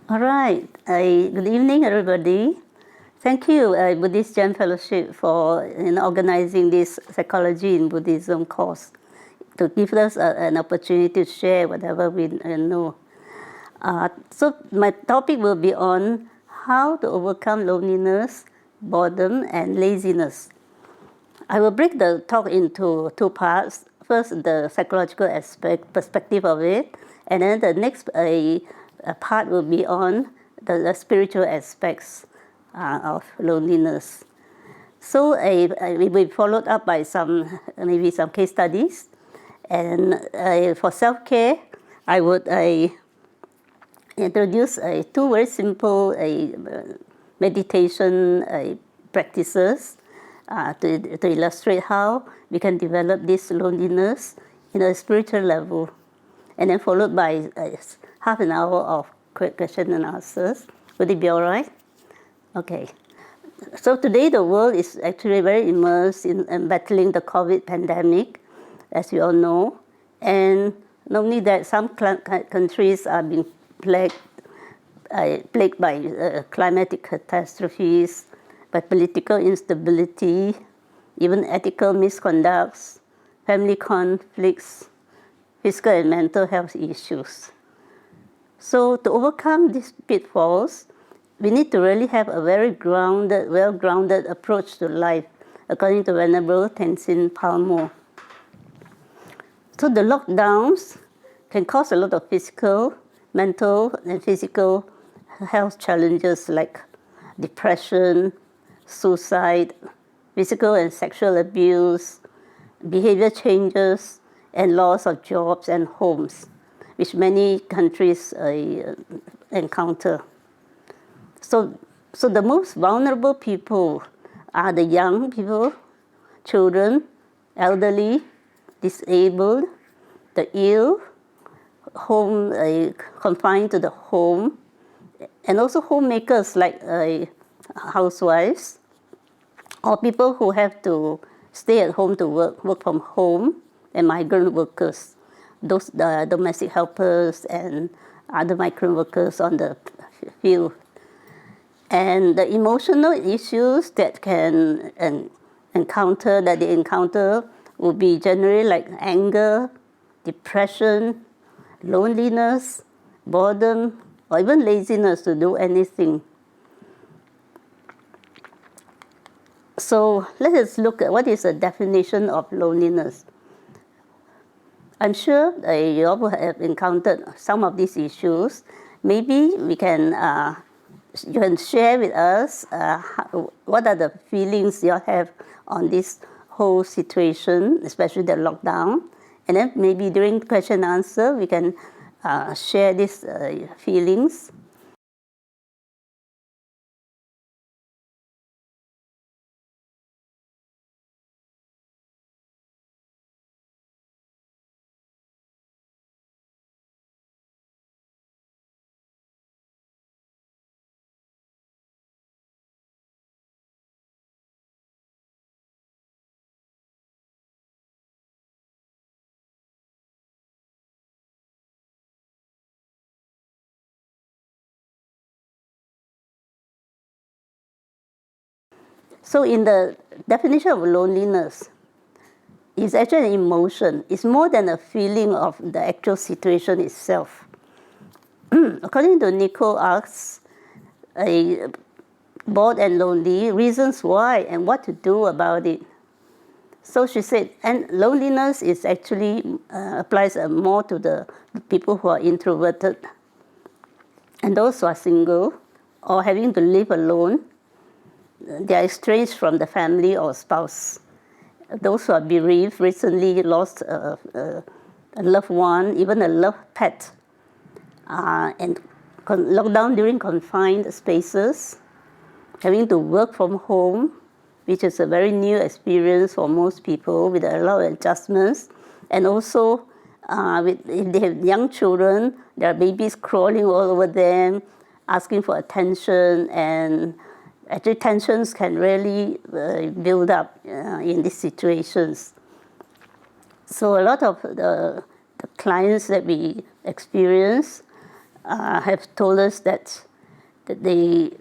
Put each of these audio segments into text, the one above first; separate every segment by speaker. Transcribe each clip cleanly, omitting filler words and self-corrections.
Speaker 1: All right. Good evening, everybody. Thank you, Buddhist Gen Fellowship, for organizing this Psychology in Buddhism course to give us an opportunity to share whatever we know. So my topic will be on how to overcome loneliness, boredom, and laziness. I will break the talk into two parts. First, the psychological perspective of it, and then the next part will be on the spiritual aspects of loneliness. So it will be followed up by maybe some case studies. And for self-care, I would introduce two very simple meditation practices to illustrate how we can develop this loneliness in a spiritual level. And then followed by half an hour of question and answers. Would it be all right? Okay. So today the world is actually very immersed in battling the COVID pandemic, as you all know. And not only that, some countries are being plagued by climatic catastrophes, by political instability, even ethical misconducts, family conflicts, physical and mental health issues. So to overcome these pitfalls, we need to really have a very grounded, well-grounded approach to life, according to Venerable Tenzin Palmo. So the lockdowns can cause a lot of physical, mental, and physical health challenges like depression, suicide, physical and sexual abuse, behavior changes, and loss of jobs and homes, which many countries encounter. So the most vulnerable people are the young people, children, elderly, disabled, the ill, confined to the home, and also homemakers like housewives, or people who have to stay at home to work from home, and migrant workers, those domestic helpers and other migrant workers on the field. And the emotional issues that they encounter will be generally like anger, depression, loneliness, boredom, or even laziness to do anything. So let us look at what is the definition of loneliness. I'm sure you all have encountered some of these issues. Maybe you can share with us what are the feelings you all have on this whole situation, especially the lockdown. And then maybe during question and answer, we can share these feelings. So in the definition of loneliness, it's actually an emotion. It's more than a feeling of the actual situation itself. According to Nico asks, bored and lonely, reasons why and what to do about it. So she said, and loneliness is actually applies more to the people who are introverted, and those who are single or having to live alone. They are estranged from the family or spouse. Those who are bereaved, recently lost a loved one, even a loved pet, and locked down during confined spaces, having to work from home, which is a very new experience for most people with a lot of adjustments. And also, if they have young children, there are babies crawling all over them, asking for attention, and actually tensions can really build up in these situations. So a lot of the clients that we experience have told us that the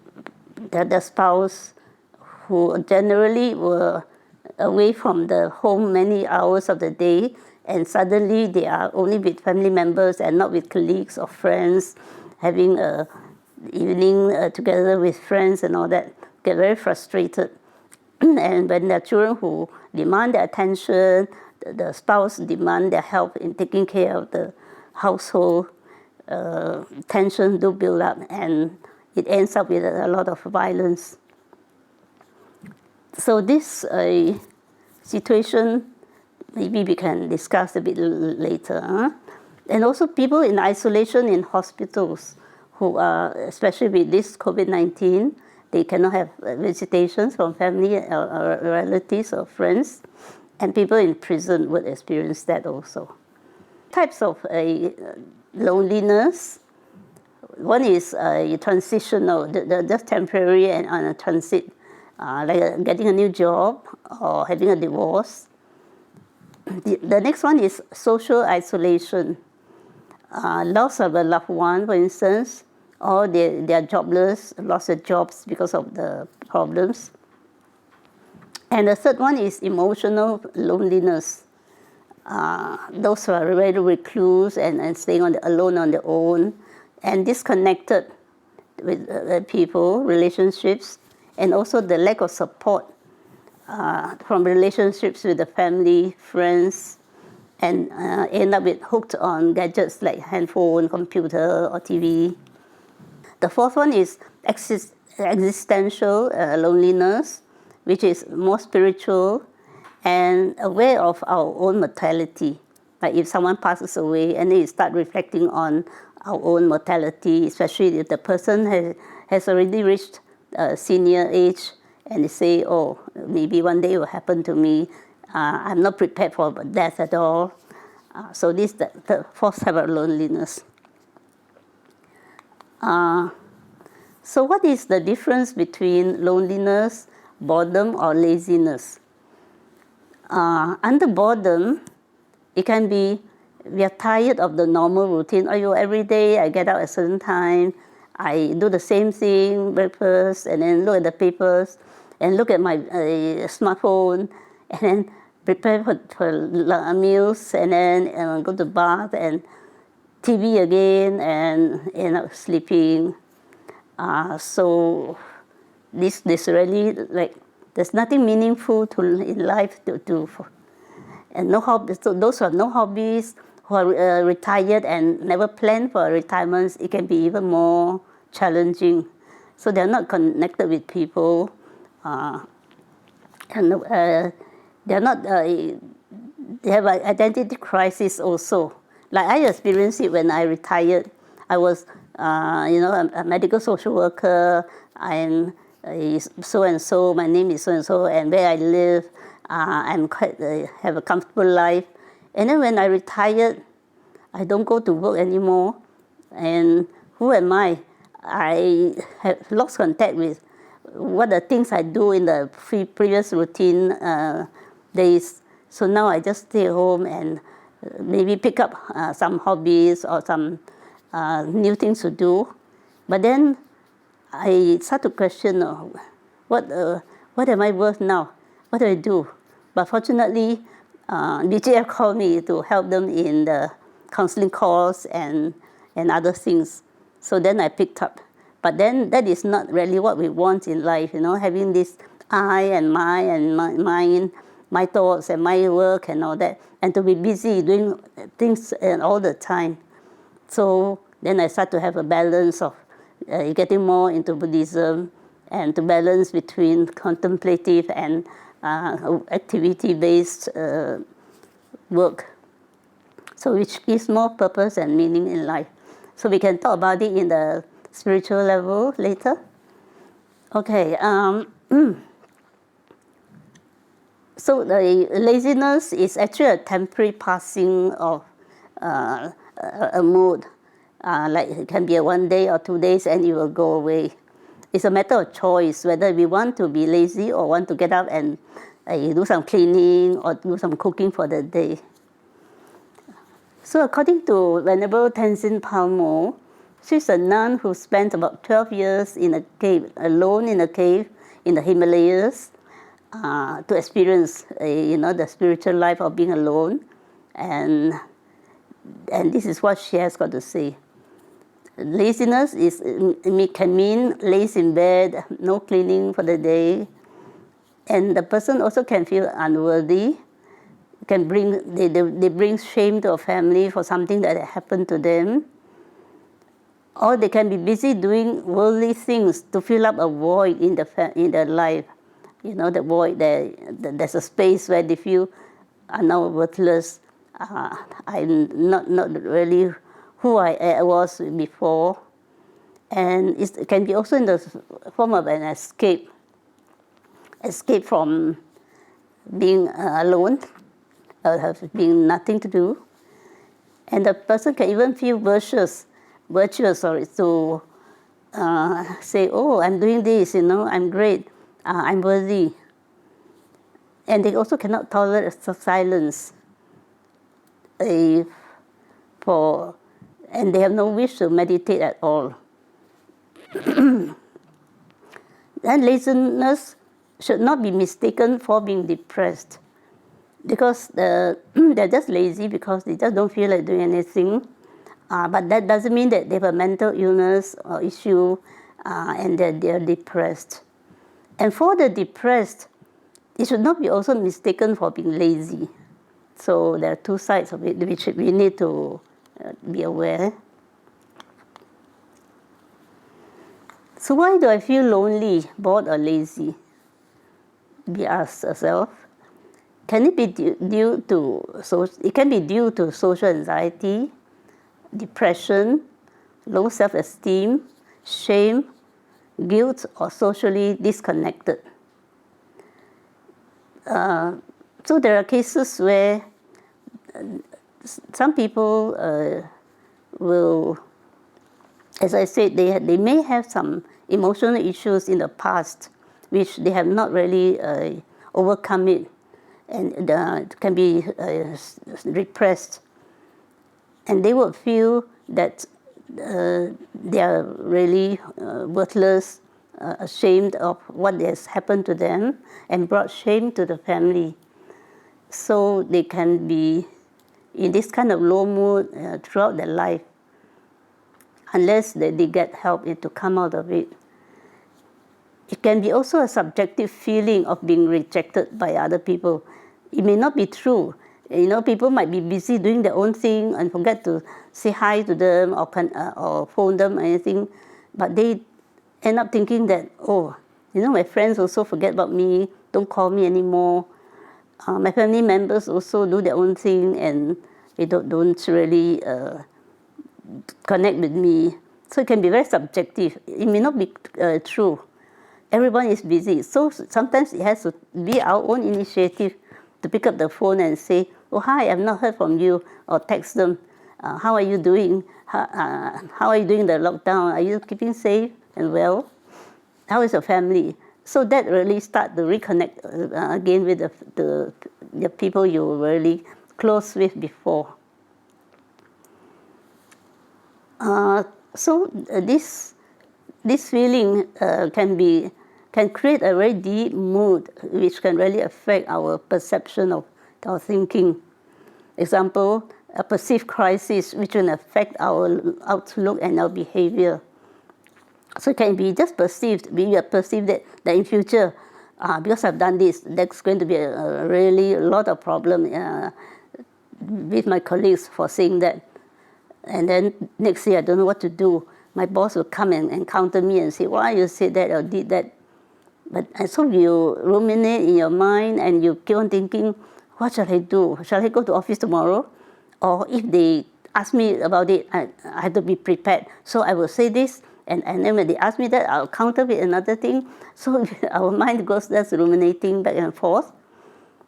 Speaker 1: spouse who generally were away from the home many hours of the day, and suddenly they are only with family members and not with colleagues or friends, having a evening together with friends and all that, get very frustrated. And when there are children who demand their attention, the spouse demand their help in taking care of the household, tension do build up, and it ends up with a lot of violence. So this situation, maybe we can discuss a bit later. Huh? And also people in isolation in hospitals who are, especially with this COVID-19, they cannot have visitations from family or relatives or friends. And people in prison would experience that also. Types of loneliness. One is transitional, just temporary and on a transit, like getting a new job or having a divorce. The next one is social isolation. Loss of a loved one, for instance, or they are jobless, lost their jobs because of the problems. And the third one is emotional loneliness. Those who are very recluse and staying alone on their own, and disconnected with people, relationships, and also the lack of support from relationships with the family, friends, and end up with hooked on gadgets like handphone, computer, or TV. The fourth one is existential loneliness, which is more spiritual and aware of our own mortality. Like if someone passes away and then you start reflecting on our own mortality, especially if the person has already reached senior age, and they say, oh, maybe one day it will happen to me. I'm not prepared for death at all. So this is the fourth type of loneliness. So what is the difference between loneliness, boredom, or laziness? Under boredom, it can be we are tired of the normal routine. Every day I get out at a certain time, I do the same thing, breakfast, and then look at the papers, and look at my smartphone, and then prepare for meals, and then go to bath, and TV again, and end up sleeping. So this really, like, there's nothing meaningful in life to do. And no hobbies. So those who have no hobbies, who are retired and never planned for retirement, it can be even more challenging. So they're not connected with people, and they're not. They have an identity crisis also. Like I experienced it when I retired. I was, a medical social worker. I'm so and so. My name is so and so, and where I live. I'm quite have a comfortable life. And then when I retired, I don't go to work anymore. And who am I? I have lost contact with what the things I do in the previous routine days. So now I just stay home and maybe pick up some hobbies or some new things to do. But then I start to question, what am I worth now? What do I do? But fortunately, BGF called me to help them in the counseling course and other things. So then I picked up. But then that is not really what we want in life, having this I and mine, my thoughts and my work and all that, and to be busy doing things all the time. So then I start to have a balance of getting more into Buddhism and to balance between contemplative and activity-based work. So which gives more purpose and meaning in life. So we can talk about it in the spiritual level later. Okay. So the laziness is actually a temporary passing of a mood. Like it can be a 1 day or 2 days and it will go away. It's a matter of choice whether we want to be lazy or want to get up and do some cleaning or do some cooking for the day. So according to Venerable Tenzin Palmo, She's a nun who spent about 12 years in a cave, alone in a cave in the Himalayas, to experience, the spiritual life of being alone, and this is what she has got to say. Laziness can mean lazy in bed, no cleaning for the day, and the person also can feel unworthy. They bring shame to a family for something that happened to them, or they can be busy doing worldly things to fill up a void in their life. The void there's a space where they feel are now worthless. I'm not really who I was before, and it can be also in the form of an escape from being alone, being nothing to do, and the person can even feel virtuous, to say, oh, I'm doing this, I'm great, I'm worthy, and they also cannot tolerate silence, and they have no wish to meditate at all. And laziness should not be mistaken for being depressed, because they're just lazy because they just don't feel like doing anything. But that doesn't mean that they have a mental illness or issue and that they're depressed. And for the depressed, it should not be also mistaken for being lazy. So there are two sides of it which we need to be aware. So why do I feel lonely, bored, or lazy? We ask ourselves. Can it be due to social anxiety, depression, low self-esteem, shame, guilt, or socially disconnected? So there are cases where some people will, as I said, they may have some emotional issues in the past which they have not really overcome it, and can be repressed, and they would feel that they are really worthless, ashamed of what has happened to them, and brought shame to the family. So they can be in this kind of low mood throughout their life, unless they get help to come out of it. It can be also a subjective feeling of being rejected by other people. It may not be true. People might be busy doing their own thing and forget to say hi to them or phone them or anything, but they end up thinking that, my friends also forget about me, don't call me anymore. My family members also do their own thing and they don't really connect with me. So it can be very subjective. It may not be true. Everyone is busy. So sometimes it has to be our own initiative to pick up the phone and say, oh, hi, I've not heard from you, or text them, how are you doing? How are you doing the lockdown? Are you keeping safe and well? How is your family? So that really start to reconnect again with the people you were really close with before. So this feeling can create a very deep mood, which can really affect our perception of our thinking. Example, a perceived crisis which will affect our outlook and our behavior. So it can be just perceived. We are perceived that in future, because I've done this, there's going to be a lot of problem with my colleagues for saying that. And then next year, I don't know what to do. My boss will come and encounter me and say, why you said that or did that? And so you ruminate in your mind and you keep on thinking, what shall I do? Shall I go to office tomorrow? Or if they ask me about it, I have to be prepared. So I will say this, and then when they ask me that, I'll counter with another thing. So our mind goes just ruminating back and forth.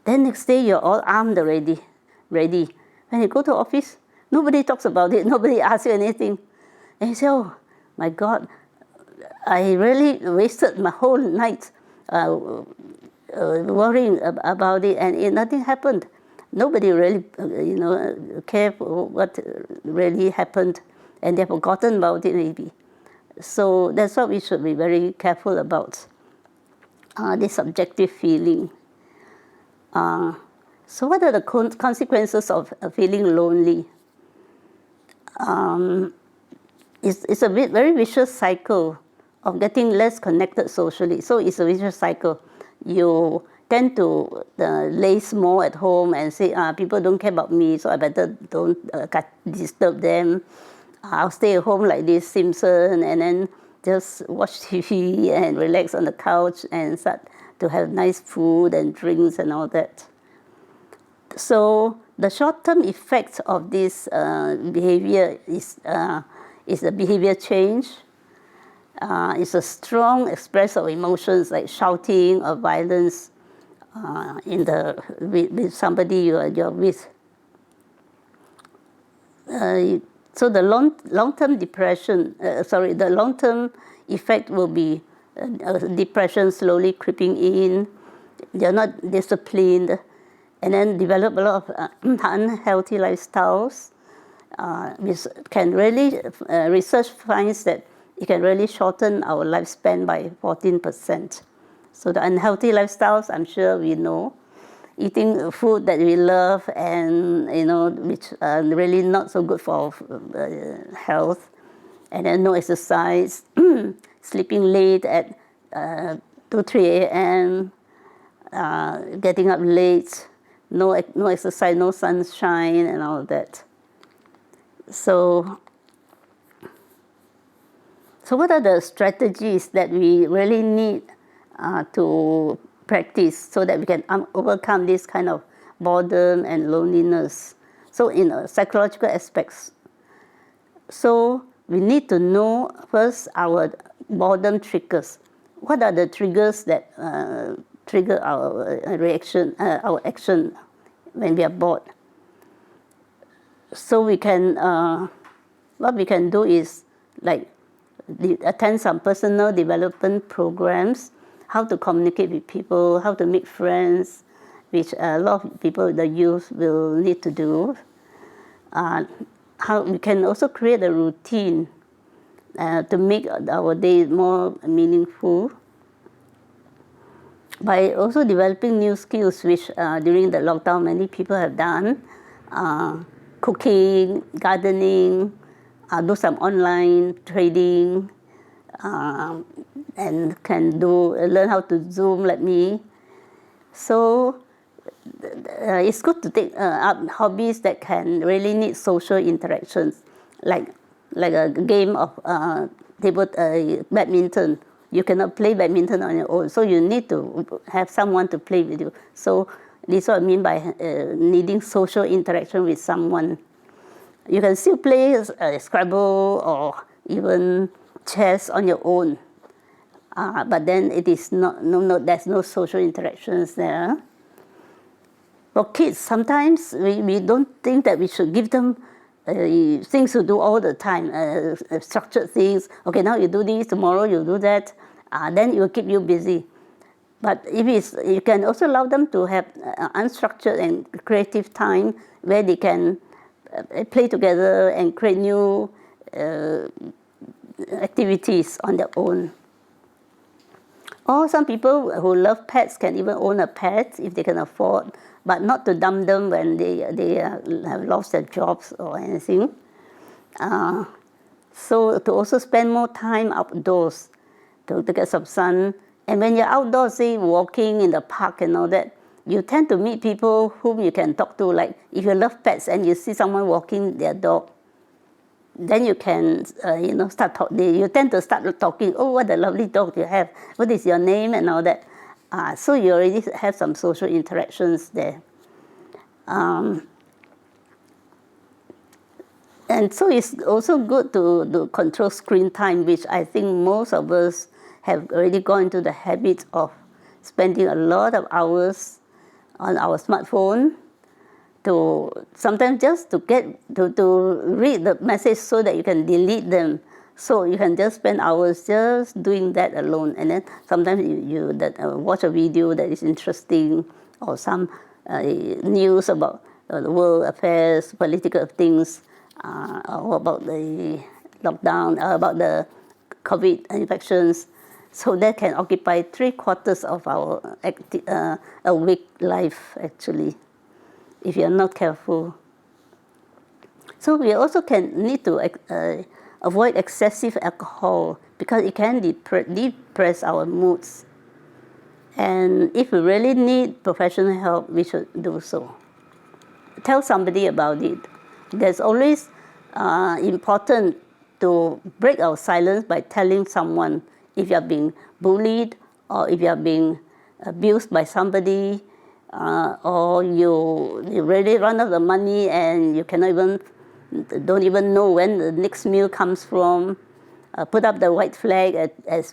Speaker 1: Then next day, you're all armed already, ready. When you go to office, nobody talks about it, nobody asks you anything. And you say, oh, my God, I really wasted my whole night worrying about it, and nothing happened. Nobody really, cared for what really happened. and they've forgotten about it maybe. So that's what we should be very careful about, this subjective feeling. So what are the consequences of feeling lonely? It's a very vicious cycle of getting less connected socially. So it's a vicious cycle. You tend to laze more at home and say, people don't care about me, so I better don't disturb them. I'll stay at home like this Simpson, and then just watch TV and relax on the couch and start to have nice food and drinks and all that. So the short-term effects of this behavior is a behavior change. It's a strong expression of emotions like shouting or violence with somebody you're with. So the long-term depression, the long-term effect will be depression slowly creeping in. You're not disciplined, and then develop a lot of unhealthy lifestyles. Which can really, research finds that it can really shorten our lifespan by 14%. So the unhealthy lifestyles, I'm sure we know, eating food that we love and which are really not so good for health, and then no exercise, sleeping late at 2-3 a.m., getting up late, no exercise, no sunshine, and all that. So what are the strategies that we really need to practice so that we can overcome this kind of boredom and loneliness? So in psychological aspects, so we need to know first our boredom triggers. What are the triggers that trigger our reaction, our action when we are bored? So we can, what we can do is like attend some personal development programs, how to communicate with people, how to make friends, which a lot of people, the youth, will need to do. How we can also create a routine to make our day more meaningful by also developing new skills, which during the lockdown many people have done. Cooking, gardening, do some online trading, and can learn how to Zoom like me. So it's good to take up hobbies that can really need social interactions, like a game of badminton. You cannot play badminton on your own, so you need to have someone to play with you. So this is what I mean by needing social interaction with someone. You can still play Scrabble or even chess on your own, but then it is there's no social interactions there. For kids, sometimes we don't think that we should give them things to do all the time, structured things. Okay, now you do this, tomorrow you do that, then it will keep you busy. But you can also allow them to have unstructured and creative time where they can play together and create new activities on their own. Or some people who love pets can even own a pet if they can afford, but not to dump them when they have lost their jobs or anything. So to also spend more time outdoors to get some sun. And when you're outdoors, say walking in the park and all that, you tend to meet people whom you can talk to. Like if you love pets and you see someone walking their dog, then you can, start talking. You tend to start talking. Oh, what a lovely dog you have! What is your name and all that? So you already have some social interactions there. And so it's also good to control screen time, which I think most of us have already gone into the habit of spending a lot of hours on our smartphone, to sometimes just to read the message so that you can delete them. So you can just spend hours just doing that alone, and then sometimes you watch a video that is interesting, or some news about the world affairs, political things. or about the lockdown, about the COVID infections. So that can occupy 3/4 of our awake life, actually, if you're not careful. So we also need to avoid excessive alcohol because it can depress our moods. And if we really need professional help, we should do so. Tell somebody about it. There's always important to break our silence by telling someone if you're being bullied or if you're being abused by somebody, or you really run out of money and you don't even know when the next meal comes from. Put up the white flag as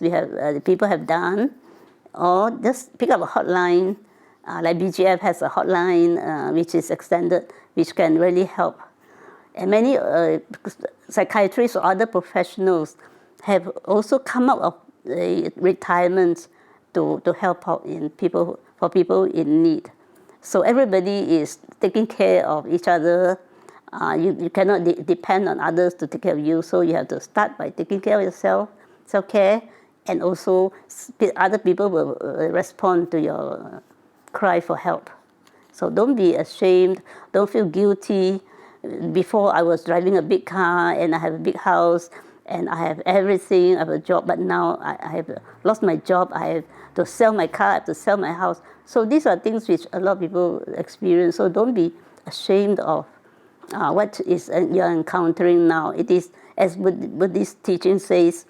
Speaker 1: people have done, or just pick up a hotline, like BGF has a hotline which is extended, which can really help. And many psychiatrists or other professionals have also come out of retirement to help out for people in need. So everybody is taking care of each other. You cannot depend on others to take care of you, so you have to start by taking care of yourself, self-care, and also other people will respond to your cry for help. So don't be ashamed, don't feel guilty. Before I was driving a big car and I have a big house and I have everything, I have a job, but now I have lost my job, I have to sell my car, I have to sell my house. So these are things which a lot of people experience, so don't be ashamed of what you're encountering now. It is, as Buddhist teaching says,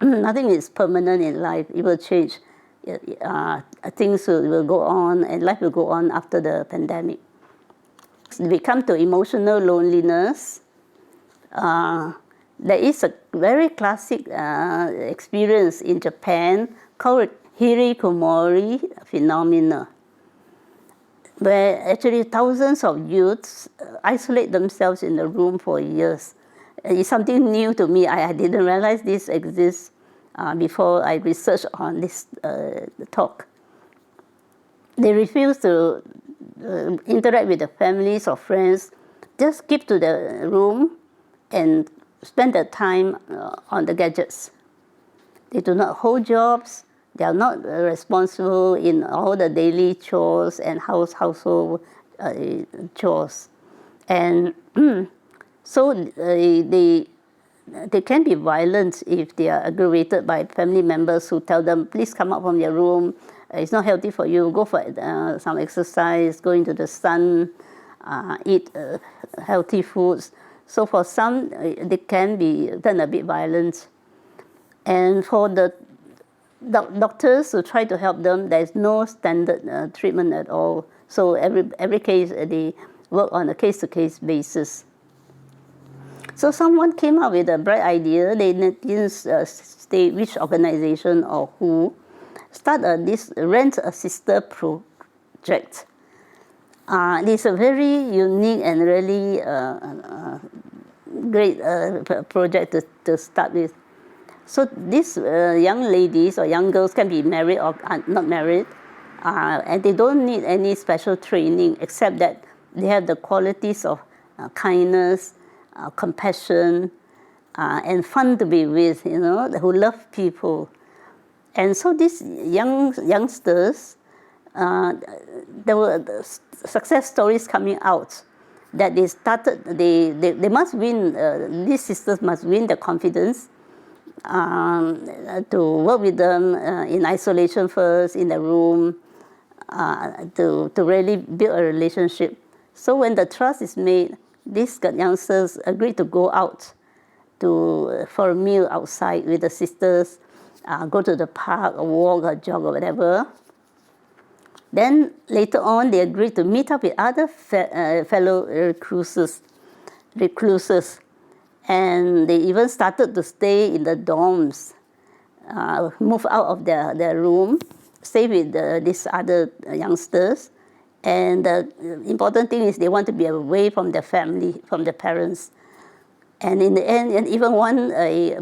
Speaker 1: nothing is permanent in life. It will change. Things will go on, and life will go on after the pandemic. We come to emotional loneliness. There is a very classic experience in Japan called Hirikomori phenomena, where actually thousands of youths isolate themselves in a room for years. It's something new to me. I didn't realize this exists before I researched on this talk. They refuse to interact with the families or friends, just keep to the room and spend their time on the gadgets. They do not hold jobs. They are not responsible in all the daily chores and household chores. And so they can be violent if they are aggravated by family members who tell them, please come out from your room, it's not healthy for you, go for some exercise, go into the sun, eat healthy foods. So for some, they can be then a bit violent. And for the doctors who try to help them, there's no standard treatment at all. So every case, they work on a case-to-case basis. So someone came up with a bright idea. They didn't state which organization or who. Start this rent a sister project. It's a very unique and really great project to start with. So these young ladies or young girls can be married or not married, and they don't need any special training except that they have the qualities of kindness, compassion, and fun to be with, who love people. And so these youngsters, there were success stories coming out that they started, they must win, these sisters must win the confidence to work with them in isolation first, in the room, to really build a relationship. So when the trust is made, these youngsters agreed to go out for a meal outside with the sisters, go to the park, or walk, or jog, or whatever. Then later on, they agreed to meet up with other fellow recluses, and they even started to stay in the dorms, move out of their room, stay with these other youngsters. And the important thing is they want to be away from their family, from their parents. And in the end, and even one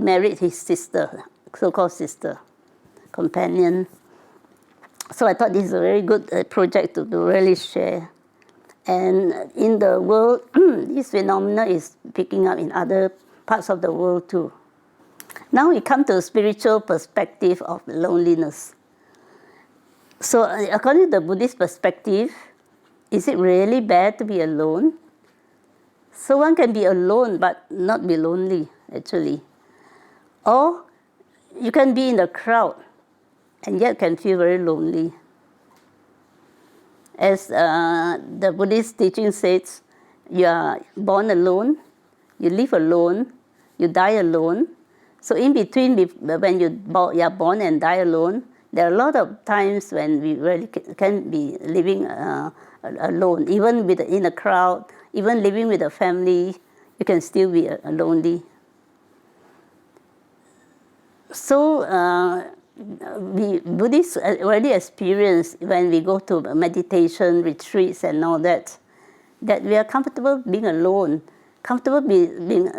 Speaker 1: married his sister, so-called sister, companion. So I thought this is a very good project to really share. And in the world, this phenomena is picking up in other parts of the world too. Now we come to a spiritual perspective of loneliness. So according to the Buddhist perspective, is it really bad to be alone? So one can be alone but not be lonely, actually. Or you can be in the crowd and yet can feel very lonely. As the Buddhist teaching says, you are born alone, you live alone, you die alone. So in between, when you are born and die alone, there are a lot of times when we really can be living alone. Even in a crowd, even living with a family, you can still be lonely. So Buddhists already experience when we go to meditation retreats and all that we are comfortable being alone, comfortable being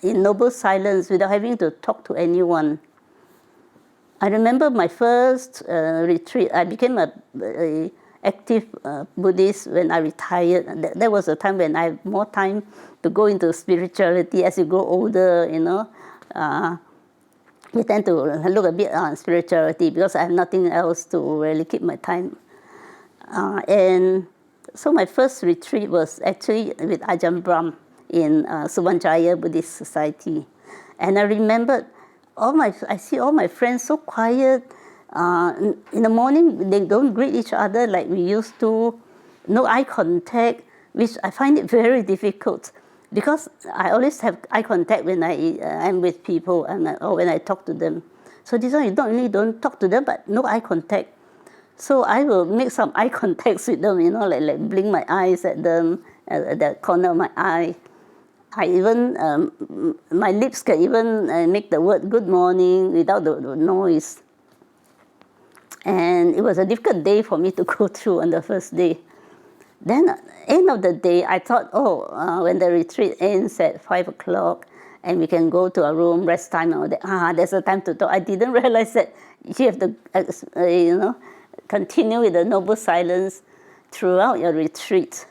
Speaker 1: in noble silence without having to talk to anyone. I remember my first retreat. I became a active Buddhist when I retired. That was a time when I had more time to go into spirituality. As you grow older, we tend to look a bit on spirituality because I have nothing else to really keep my time. And so my first retreat was actually with Ajahn Brahm in Subanjaya Buddhist Society. And I remembered I see all my friends so quiet. In the morning, they don't greet each other like we used to. No eye contact, which I find it very difficult. Because I always have eye contact when I am with people or when I talk to them. So this one, you don't talk to them, but no eye contact. So I will make some eye contacts with them, like blink my eyes at them, at the corner of my eye. I even, my lips can even make the word good morning without the noise. And it was a difficult day for me to go through on the first day. Then, end of the day, I thought, when the retreat ends at 5 o'clock and we can go to a room, rest time, and all that, there's a time to talk. I didn't realize that you have to, continue with the noble silence throughout your retreat.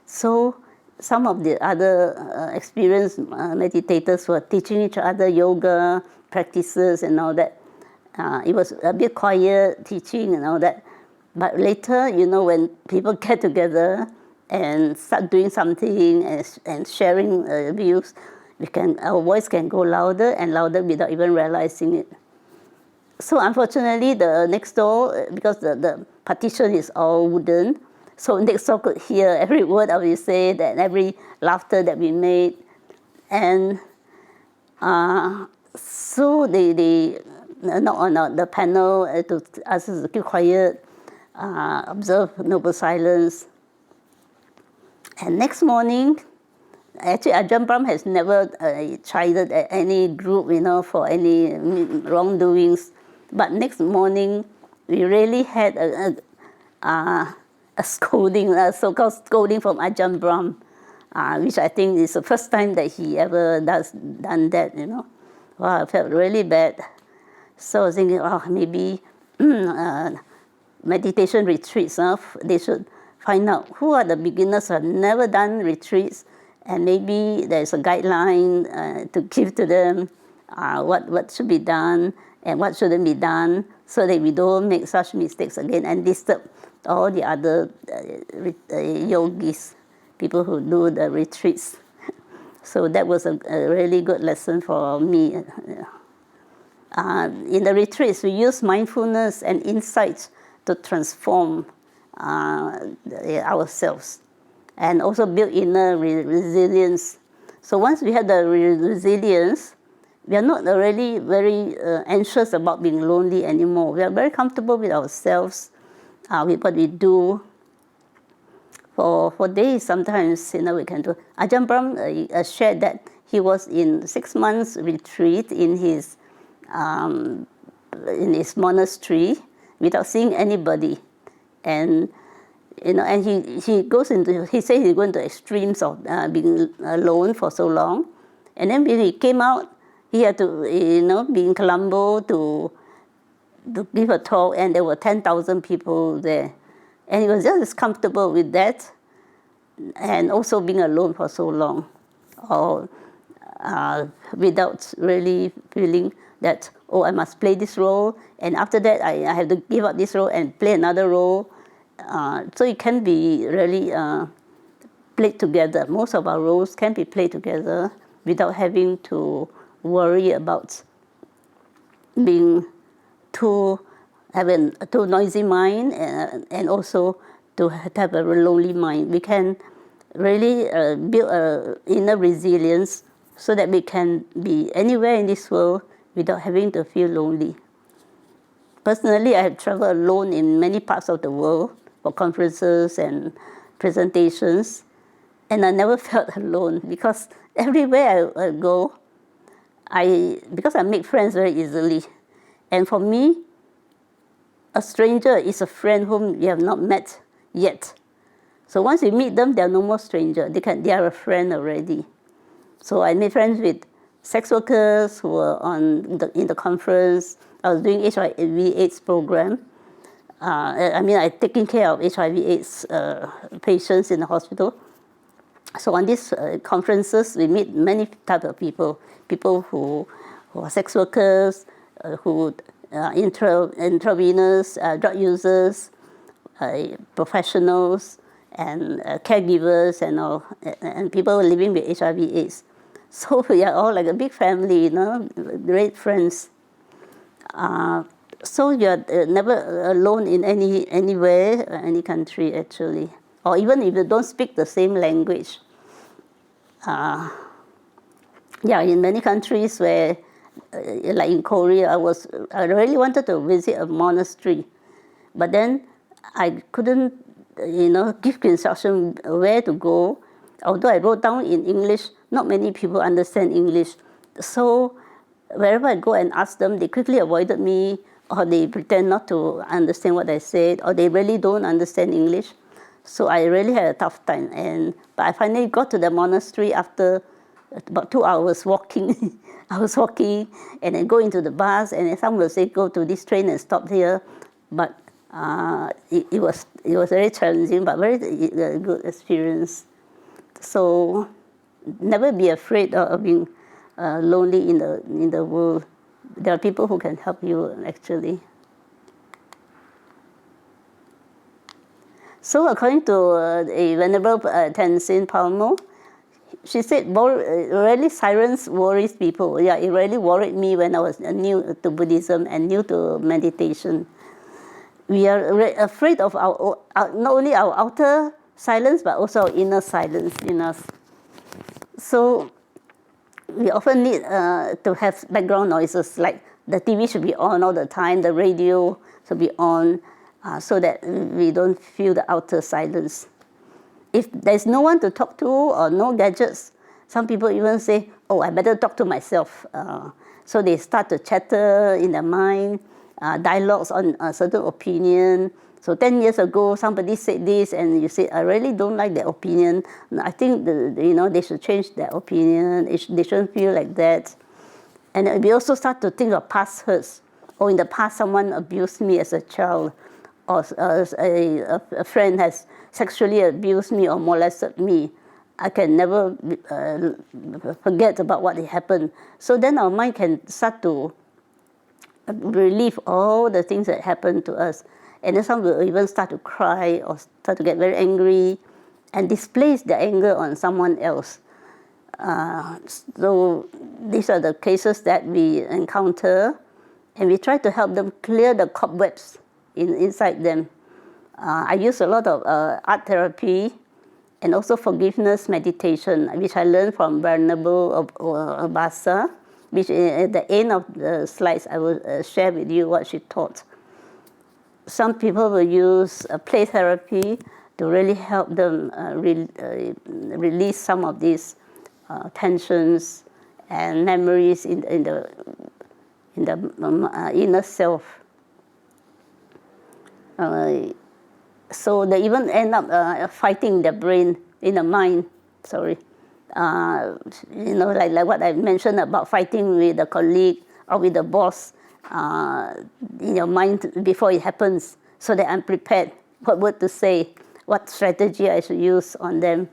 Speaker 1: So, some of the other experienced meditators were teaching each other yoga practices and all that. It was a bit quiet teaching and all that. But later, when people get together and start doing something and sharing views, our voice can go louder and louder without even realizing it. So unfortunately, the next door, because the partition is all wooden, so next door could hear every word that we said and every laughter that we made. And so they knock on the panel to ask us to keep quiet. Observe noble silence. And next morning, actually Ajahn Brahm has never chided any group, for any wrongdoings. But next morning, we really had a scolding, a so-called scolding from Ajahn Brahm, which I think is the first time that he ever done that, Wow, I felt really bad. So I was thinking, maybe meditation retreats, they should find out who are the beginners who have never done retreats, and maybe there's a guideline to give to them what should be done and what shouldn't be done, so that we don't make such mistakes again and disturb all the other yogis, people who do the retreats. So that was a really good lesson for me. In the retreats, we use mindfulness and insights to transform ourselves and also build inner resilience. So once we have the resilience, we are not really very anxious about being lonely anymore. We are very comfortable with ourselves, with what we do. For days, sometimes, we can do. Ajahn Brahm shared that he was in 6 months retreat in his monastery without seeing anybody, and and he said he's going to extremes of being alone for so long, and then when he came out, he had to be in Colombo to give a talk, and there were 10,000 people there, and he was just as comfortable with that and also being alone for so long, or without really feeling that, oh, I must play this role, and after that I have to give up this role and play another role. So it can be really played together. Most of our roles can be played together without having to worry about being having a too noisy mind, and also to have a lonely mind. We can really build an inner resilience so that we can be anywhere in this world without having to feel lonely. Personally, I have traveled alone in many parts of the world for conferences and presentations, and I never felt alone, because everywhere I go, because I make friends very easily. And for me, a stranger is a friend whom you have not met yet. So once you meet them, they are no more stranger. They are a friend already. So I made friends with sex workers who were in the conference. I was doing HIV/AIDS program. I'm taking care of HIV/AIDS patients in the hospital. So on these conferences, we meet many types of people. People who are sex workers, who intravenous drug users, professionals, and caregivers, and all, and people living with HIV/AIDS. So we are all like a big family, great friends. So you are never alone in anywhere, any country actually, or even if you don't speak the same language. In many countries where, like in Korea, I really wanted to visit a monastery, but then I couldn't, give instruction where to go. Although I wrote down in English, not many people understand English. So wherever I go and ask them, they quickly avoided me, or they pretend not to understand what I said, or they really don't understand English. So I really had a tough time. But I finally got to the monastery after about 2 hours walking. I was walking and then go into the bus, and then someone will say, go to this train and stop here. But it was very challenging, but very good experience. So never be afraid of being lonely in the world. There are people who can help you actually. So according to a Venerable Tenzin Palmo, she said, really silence worries people. Yeah, it really worried me when I was new to Buddhism and new to meditation. We are afraid of not only our outer silence, but also our inner silence in us. So we often need to have background noises, like the TV should be on all the time, the radio should be on, so that we don't feel the outer silence. If there's no one to talk to or no gadgets, some people even say, oh, I better talk to myself. So they start to chatter in their mind, dialogues on a certain opinion. So 10 years ago, somebody said this, and you say, I really don't like their opinion. I think they should change their opinion. They shouldn't feel like that. And we also start to think of past hurts. Oh, in the past, someone abused me as a child, or a friend has sexually abused me or molested me. I can never forget about what happened. So then our mind can start to relive all the things that happened to us. And then some will even start to cry or start to get very angry and displace their anger on someone else. So these are the cases that we encounter, and we try to help them clear the cobwebs inside them. I use a lot of art therapy and also forgiveness meditation, which I learned from Venerable Abasa, which at the end of the slides I will share with you what she taught. Some people will use play therapy to really help them release some of these tensions and memories in the inner self. So they even end up fighting their brain in the mind. Sorry, like what I mentioned about fighting with a colleague or with the boss in your mind before it happens, so that I'm prepared what word to say. what strategy I should use on them.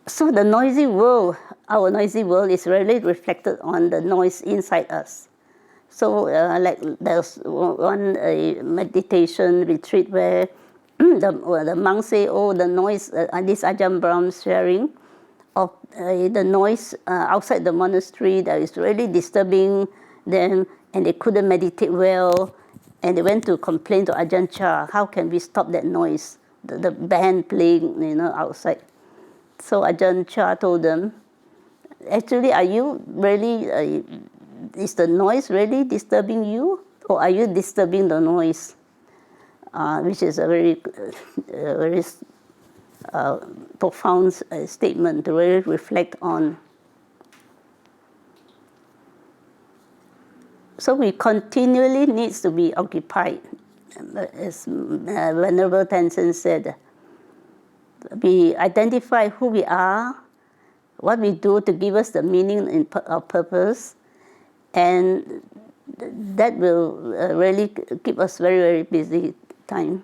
Speaker 1: So the noisy world, our noisy world, is really reflected on the noise inside us. So like there's one meditation retreat where the monks say, oh, the noise, this Ajahn Brahm's sharing of the noise outside the monastery that is really disturbing them, and they couldn't meditate well, and they went to complain to Ajahn Chah, how can we stop that noise, the band playing, outside. So Ajahn Chah told them, actually, are you really, is the noise really disturbing you, or are you disturbing the noise? Which is a very, very profound statement to really reflect on. So we continually need to be occupied. As Venerable Tenzin said, we identify who we are, what we do to give us the meaning of purpose, and that will really keep us very, very busy time.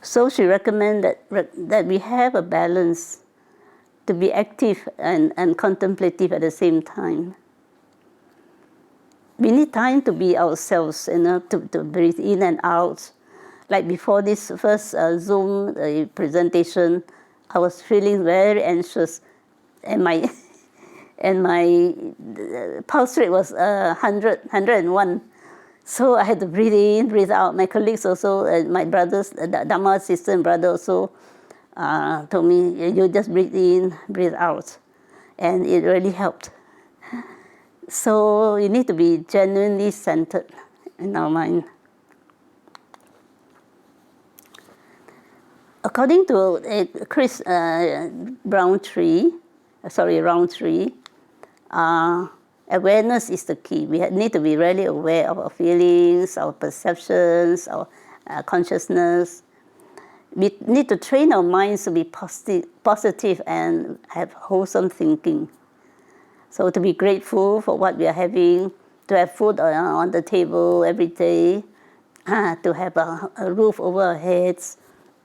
Speaker 1: So she recommended that we have a balance to be active and contemplative at the same time. We need time to be ourselves, to breathe in and out. Like before this first Zoom presentation, I was feeling very anxious, and my pulse rate was 101. So I had to breathe in, breathe out. My colleagues also, my brothers, Dhamma sister and brother also told me, you just breathe in, breathe out. And it really helped. So you need to be genuinely centered in our mind. According to Chris Roundtree, awareness is the key. We need to be really aware of our feelings, our perceptions, our consciousness. We need to train our minds to be positive and have wholesome thinking. So to be grateful for what we are having, to have food on the table every day, to have a roof over our heads,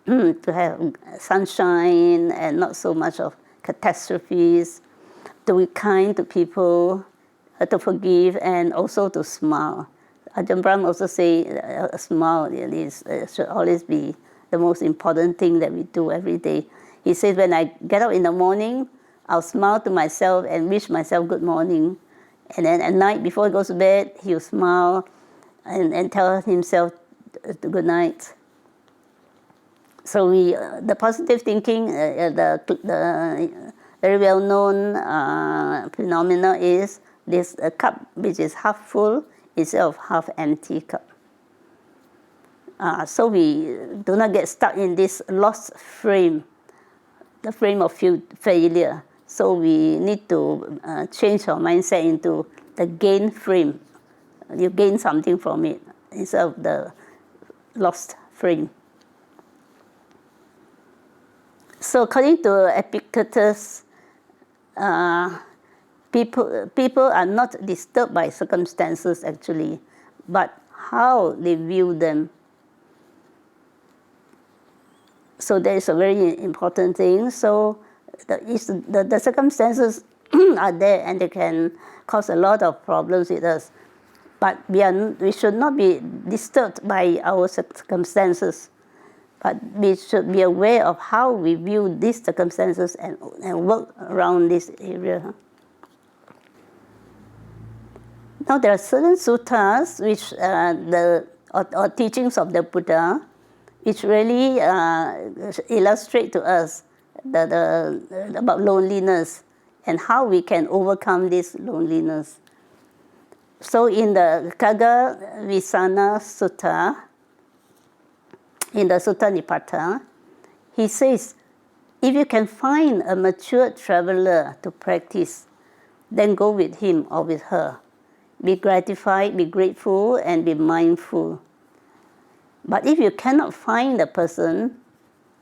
Speaker 1: to have sunshine and not so much of catastrophes, to be kind to people, to forgive, and also to smile. Ajahn Brahm also say a smile should always be the most important thing that we do every day. He says, when I get up in the morning, I'll smile to myself and wish myself good morning. And then at night, before he goes to bed, he'll smile and tell himself good night. So the positive thinking, the very well-known phenomena is this cup which is half full instead of half empty cup. So we do not get stuck in this lost frame, the frame of failure. So we need to change our mindset into the gain frame. You gain something from it instead of the lost frame. So according to Epictetus, people are not disturbed by circumstances actually, but how they view them. So that is a very important thing. So the circumstances are there and they can cause a lot of problems with us. But we should not be disturbed by our circumstances. But we should be aware of how we view these circumstances and work around this area. Now there are certain suttas which or teachings of the Buddha which really illustrate to us about loneliness and how we can overcome this loneliness. So in the Kaggavisana Sutta, in the Sutta Nipata, he says, if you can find a mature traveler to practice, then go with him or with her. Be gratified, be grateful, and be mindful. But if you cannot find a person,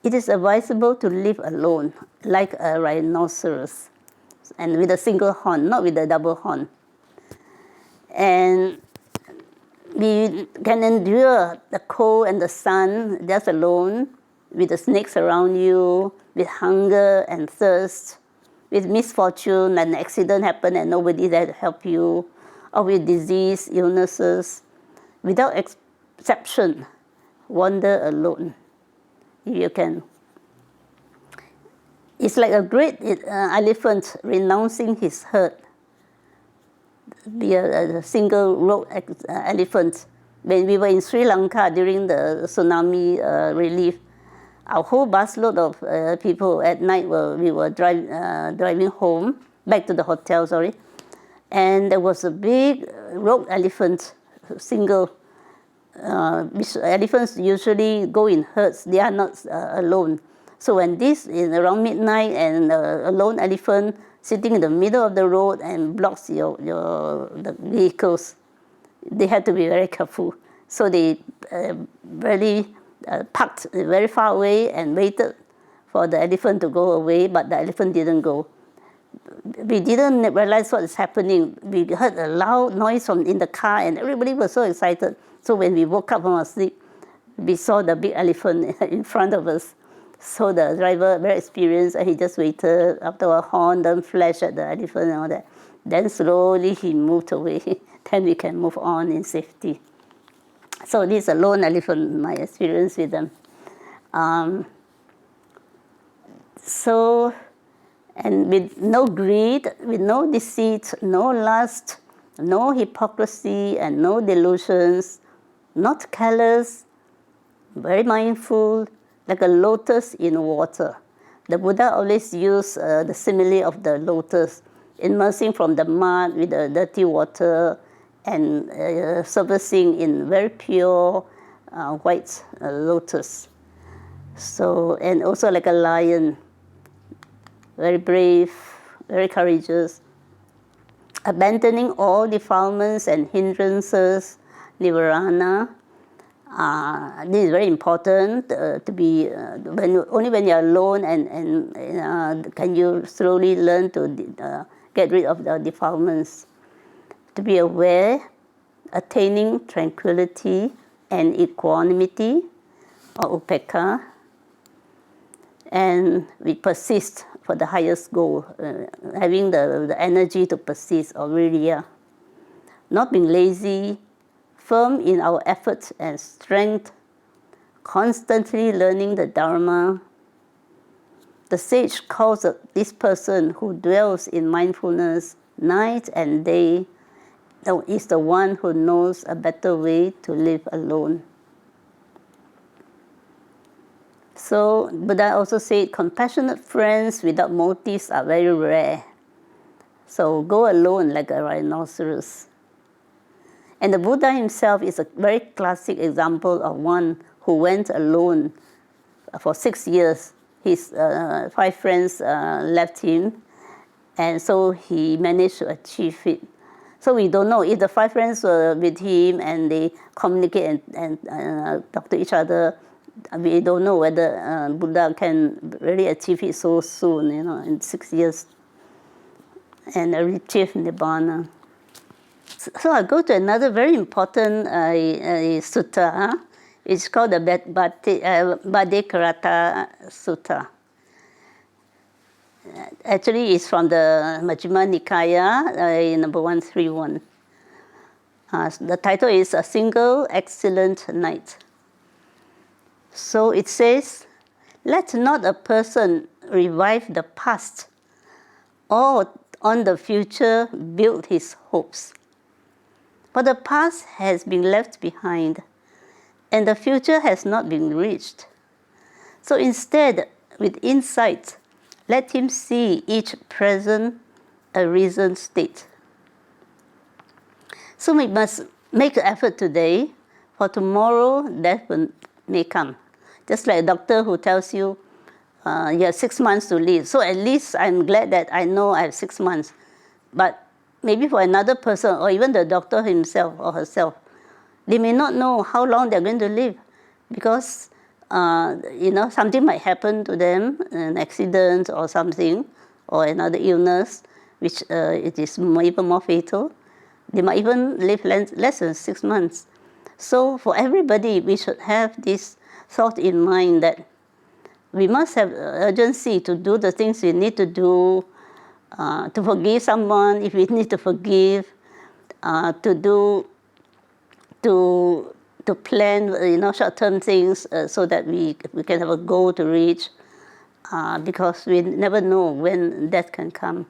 Speaker 1: it is advisable to live alone, like a rhinoceros, and with a single horn, not with a double horn. And we can endure the cold and the sun just alone, with the snakes around you, with hunger and thirst, with misfortune and an accident happened and nobody there to help you, or with disease, illnesses, without exception, wander alone. You can. It's like a great elephant renouncing his herd. Be a single road elephant. When we were in Sri Lanka during the tsunami relief, our whole busload of people at night we were driving home, back to the hotel, sorry, and there was a big road elephant, single. Elephants usually go in herds, they are not alone. So when this is around midnight and a lone elephant sitting in the middle of the road and blocks the vehicles, they had to be very careful. So they really parked very far away and waited for the elephant to go away, but the elephant didn't go. We didn't realize what is happening. We heard a loud noise in the car and everybody was so excited. So when we woke up from our sleep, we saw the big elephant in front of us. So the driver, very experienced, and he just waited after a horn, then flashed at the elephant and all that. Then slowly he moved away. Then we can move on in safety. So this is a lone elephant, my experience with them. And with no greed, with no deceit, no lust, no hypocrisy, and no delusions, not callous, very mindful, like a lotus in water. The Buddha always used the simile of the lotus, immersing from the mud with the dirty water and surfacing in very pure white lotus. So, and also like a lion, very brave, very courageous, abandoning all defilements and hindrances, nirvana. This is very important to be, only when you are alone and can you slowly learn to get rid of the defilements. To be aware, attaining tranquility and equanimity, or upekkha, and we persist for the highest goal, having the energy to persist, or virya. Not being lazy, firm in our efforts and strength, constantly learning the Dharma. The sage calls this person who dwells in mindfulness night and day is the one who knows a better way to live alone. So Buddha also said, compassionate friends without motives are very rare. So go alone like a rhinoceros. And the Buddha himself is a very classic example of one who went alone for 6 years. His 5 friends left him, and so he managed to achieve it. So we don't know if the 5 friends were with him and they communicate and talk to each other. We don't know whether Buddha can really achieve it so soon, in 6 years, and achieve Nibbana. So I'll go to another very important sutta. It's called the Bhaddekarata Sutta. Actually, it's from the Majjhima Nikaya, number 131. The title is A Single Excellent Night. So it says, let not a person revive the past or on the future build his hopes. For the past has been left behind, and the future has not been reached. So instead, with insight, let him see each present a reasoned state. So we must make an effort today, for tomorrow death may come. Just like a doctor who tells you, you have 6 months to live. So at least I'm glad that I know I have 6 months. But maybe for another person, or even the doctor himself or herself, they may not know how long they're going to live, because something might happen to them, an accident or something, or another illness, which it is even more fatal. They might even live less than 6 months. So for everybody, we should have this thought in mind that we must have urgency to do the things we need to do, to forgive someone if we need to forgive, to plan short-term things so that we can have a goal to reach, because we never know when death can come.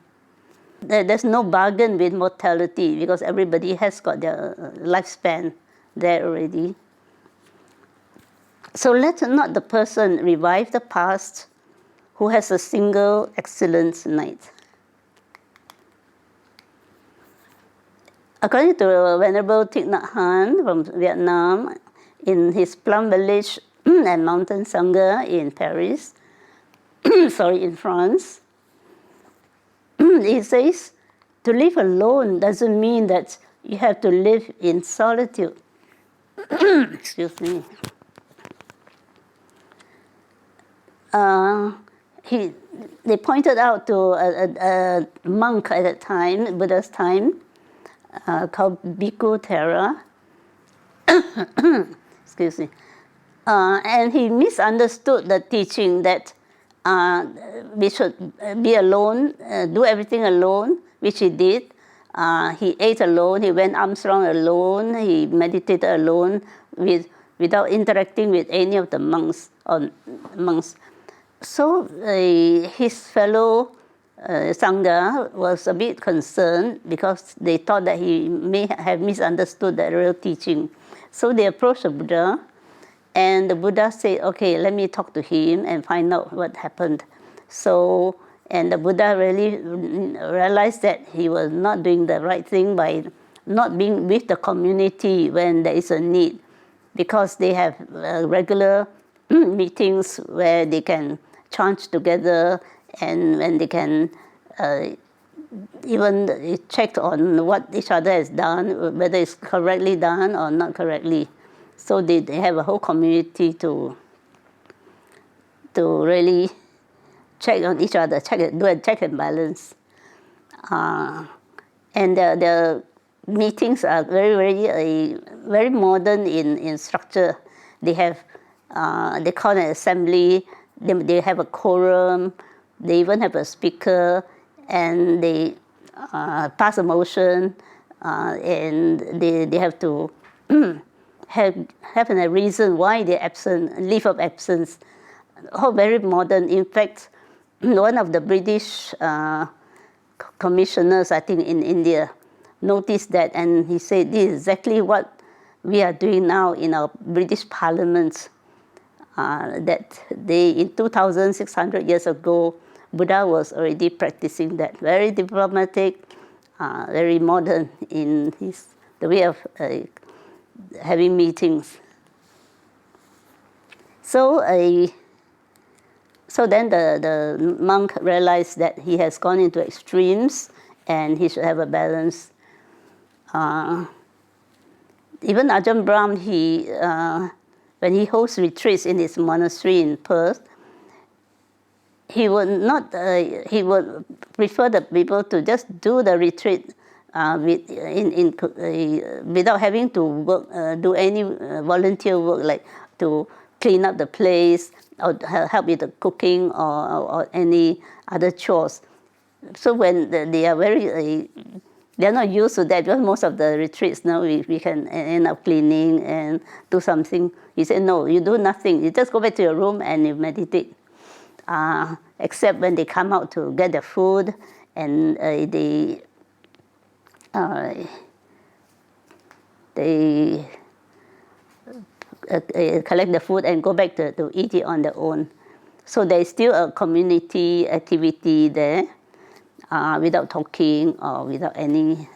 Speaker 1: There's no bargain with mortality because everybody has got their lifespan there already. So let not the person revive the past who has a single excellent night. According to Venerable Thich Nhat Hanh from Vietnam, in his Plum Village and Mountain Sangha in Paris, in France, he says, to live alone doesn't mean that you have to live in solitude. Excuse me. They pointed out to a monk at that time, Buddha's time, called Bhikkhu Thera. Excuse me. And he misunderstood the teaching that we should be alone, do everything alone, which he did. He ate alone, he went armstrong alone, he meditated alone without interacting with any of the monks. So his fellow Sangha was a bit concerned because they thought that he may have misunderstood the real teaching. So they approached the Buddha, and the Buddha said, okay, let me talk to him and find out what happened. So, and the Buddha really realized that he was not doing the right thing by not being with the community when there is a need, because they have regular meetings where they can chant together, and when they can even check on what each other has done, whether it's correctly done or not correctly. So they have a whole community to really check on each other, do a check and balance. And the meetings are very modern in structure. They have they call an assembly. They have a quorum. They even have a speaker, and they pass a motion, and they have to have a reason why they're absent, leave of absence. All very modern. In fact, one of the British commissioners, I think in India, noticed that, and he said, this is exactly what we are doing now in our British Parliament. That in 2,600 years ago, Buddha was already practicing that. Very diplomatic, very modern in the way of having meetings. So then the monk realized that he has gone into extremes and he should have a balance. Even Ajahn Brahm, when he hosts retreats in his monastery in Perth, he would prefer the people to just do the retreat without having to work, do any volunteer work, like to clean up the place or help with the cooking or any other chores. So when they are they're not used to that, because most of the retreats now we can end up cleaning and do something. He said, no, you do nothing. You just go back to your room and you meditate. Except when they come out to get their food, and they collect the food and go back to eat it on their own. So there is still a community activity there, without talking or without any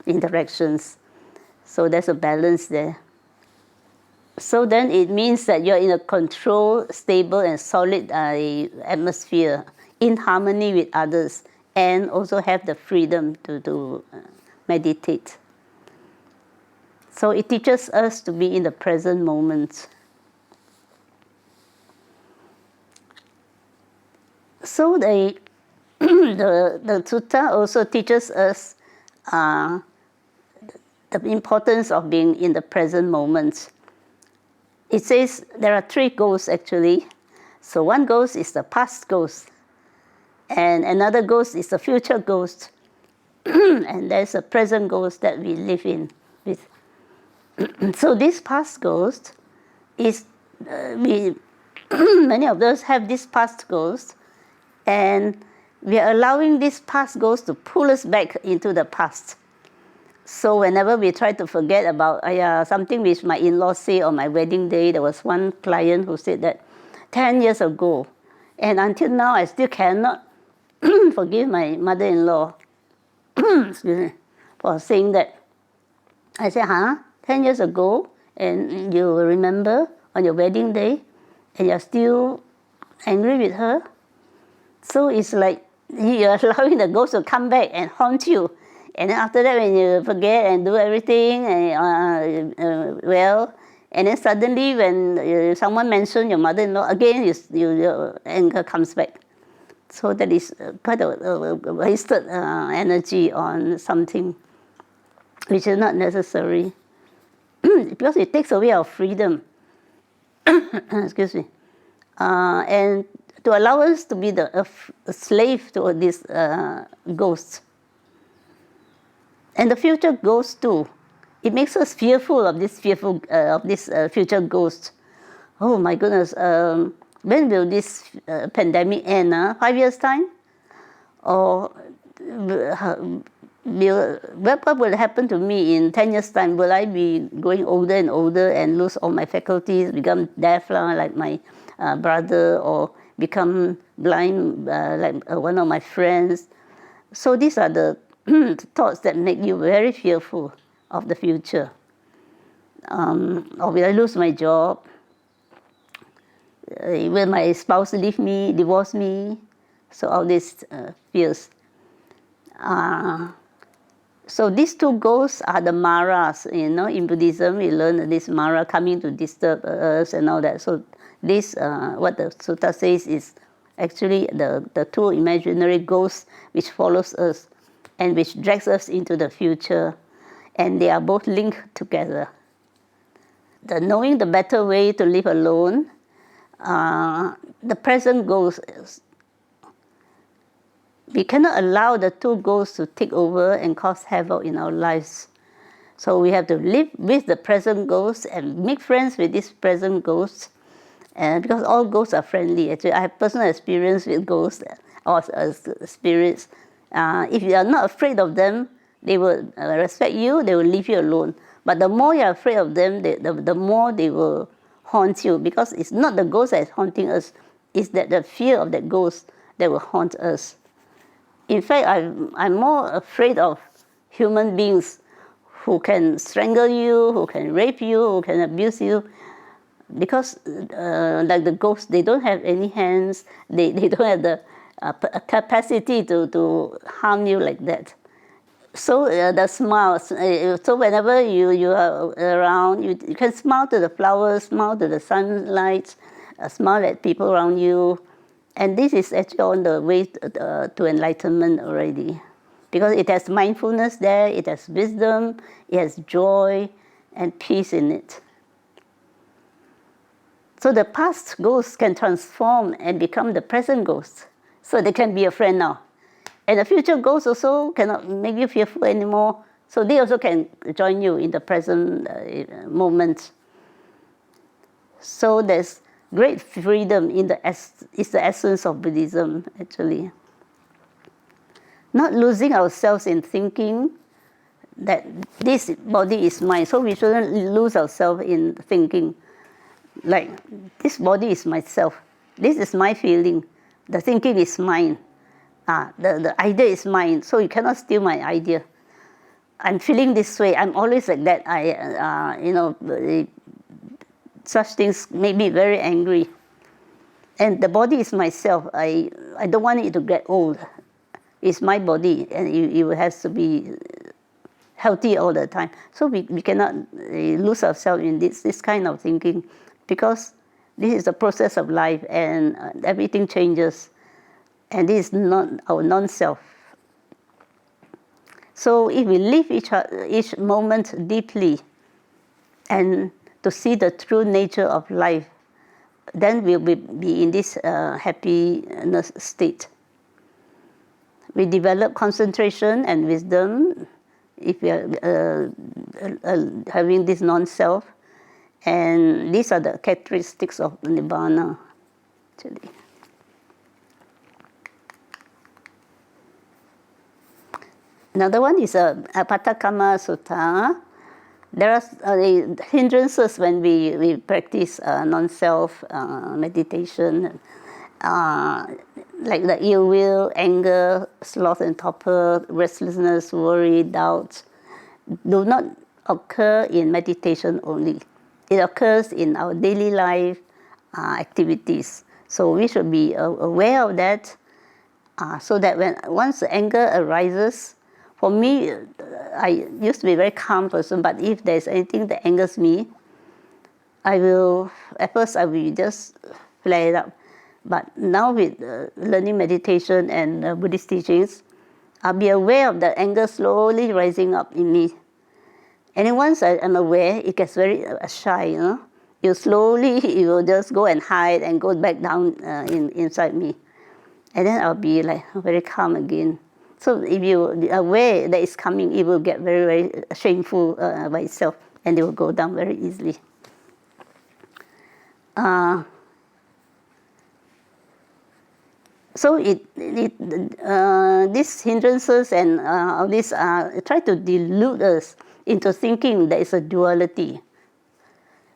Speaker 1: interactions. So there's a balance there. So then it means that you're in a controlled, stable, and solid atmosphere, in harmony with others, and also have the freedom to meditate. So it teaches us to be in the present moment. So the sutta also teaches us the importance of being in the present moment. It says there are 3 ghosts actually. So one ghost is the past ghost, and another ghost is the future ghost, and there's a present ghost that we live in with. So this past ghost is, many of us have this past ghost, and we are allowing this past ghost to pull us back into the past. So whenever we try to forget about something which my in-laws say on my wedding day, there was one client who said that 10 years ago, and until now I still cannot forgive my mother-in-law excuse me, for saying that. I said, 10 years ago, and you remember on your wedding day, and you're still angry with her? So it's like you're allowing the ghost to come back and haunt you. And then after that, when you forget and do everything well, and then suddenly when someone mentions your mother-in-law, again your anger comes back. So that is quite a wasted energy on something which is not necessary. Because it takes away our freedom. Excuse me. And to allow us to be a slave to this ghost. And the future ghost too. It makes us fearful of this future ghost. Oh my goodness, when will this pandemic end? 5 years' time? Or what will happen to me in 10 years' time? Will I be growing older and older and lose all my faculties, become deaf like my brother, or become blind like one of my friends? So these are the thoughts that make you very fearful of the future. Or will I lose my job? Will my spouse leave me, divorce me? So all these fears. So these 2 ghosts are the maras. In Buddhism we learn this mara coming to disturb us and all that. So this, what the sutta says, is actually the 2 imaginary ghosts which follows us and which drags us into the future, and they are both linked together. The knowing the better way to live alone, the present ghosts, we cannot allow the 2 ghosts to take over and cause havoc in our lives. So we have to live with the present ghosts and make friends with these present ghosts, and because all ghosts are friendly. Actually, I have personal experience with ghosts or spirits. If you are not afraid of them, they will respect you, they will leave you alone. But the more you are afraid of them, the more they will haunt you, because it's not the ghost that is haunting us, it's that the fear of that ghost that will haunt us. In fact, I'm more afraid of human beings who can strangle you, who can rape you, who can abuse you, because like the ghosts, they don't have any hands, they don't have the capacity to harm you like that. So the smiles, so whenever you are around, you can smile to the flowers, smile to the sunlight, smile at people around you, and this is actually on the way to enlightenment already, because it has mindfulness there, it has wisdom, it has joy and peace in it. So the past ghosts can transform and become the present ghosts. So they can be a friend now. And the future ghosts also cannot make you fearful anymore. So they also can join you in the present moment. So there's great freedom it's the essence of Buddhism, actually. Not losing ourselves in thinking that this body is mine. So we shouldn't lose ourselves in thinking like, this body is myself. This is my feeling. The thinking is mine. The idea is mine, so you cannot steal my idea. I'm feeling this way. I'm always like that. Such things make me very angry. And the body is myself. I don't want it to get old. It's my body, and it has to be healthy all the time. So we cannot lose ourselves in this kind of thinking, because this is the process of life, and everything changes. And this is not our non-self. So if we live each moment deeply and to see the true nature of life, then we'll be in this happiness state. We develop concentration and wisdom if we are having this non-self, and these are the characteristics of Nibbana, actually. Another one is a Patakama Sutta. There are hindrances when we practice non-self meditation, like the ill will, anger, sloth and torpor, restlessness, worry, doubts, do not occur in meditation only. It occurs in our daily life activities. So we should be aware of that, so that once anger arises, for me, I used to be a very calm person, but if there's anything that angers me, at first I will just flare it up. But now with learning meditation and Buddhist teachings, I'll be aware of the anger slowly rising up in me. And once I'm aware, it gets very shy, you know. You will just go and hide and go back down inside me. And then I'll be like very calm again. So if you are aware that it's coming, it will get very, very shameful by itself, and it will go down very easily. So these hindrances and all this try to delude us into thinking there is a duality.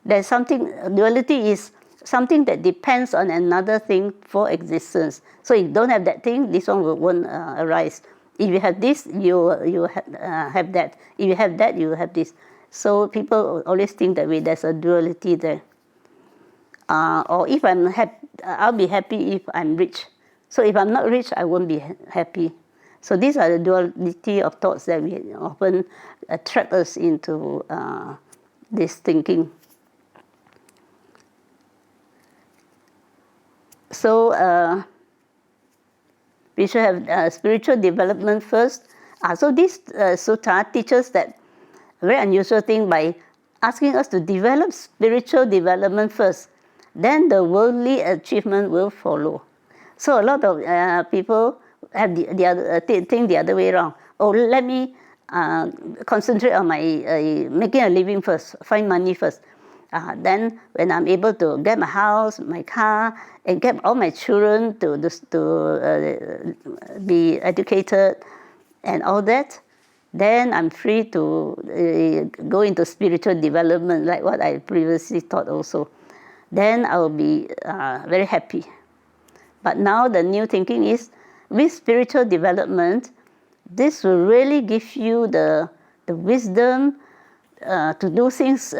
Speaker 1: Duality is something that depends on another thing for existence. So if you don't have that thing, this one won't arise. If you have this, you have that. If you have that, you have this. So people always think that there's a duality there. Or if I'm happy, I'll be happy if I'm rich. So if I'm not rich, I won't be happy. So these are the duality of thoughts that we often trap us into this thinking. So we should have spiritual development first. So this sutta teaches that very unusual thing by asking us to develop spiritual development first. Then the worldly achievement will follow. So a lot of people have think the other way around. Oh, let me concentrate on my making a living first, find money first. Then when I'm able to get my house, my car, and get all my children to be educated and all that, then I'm free to go into spiritual development, like what I previously taught also. Then I will be very happy. But now the new thinking is, with spiritual development, this will really give you the wisdom to do things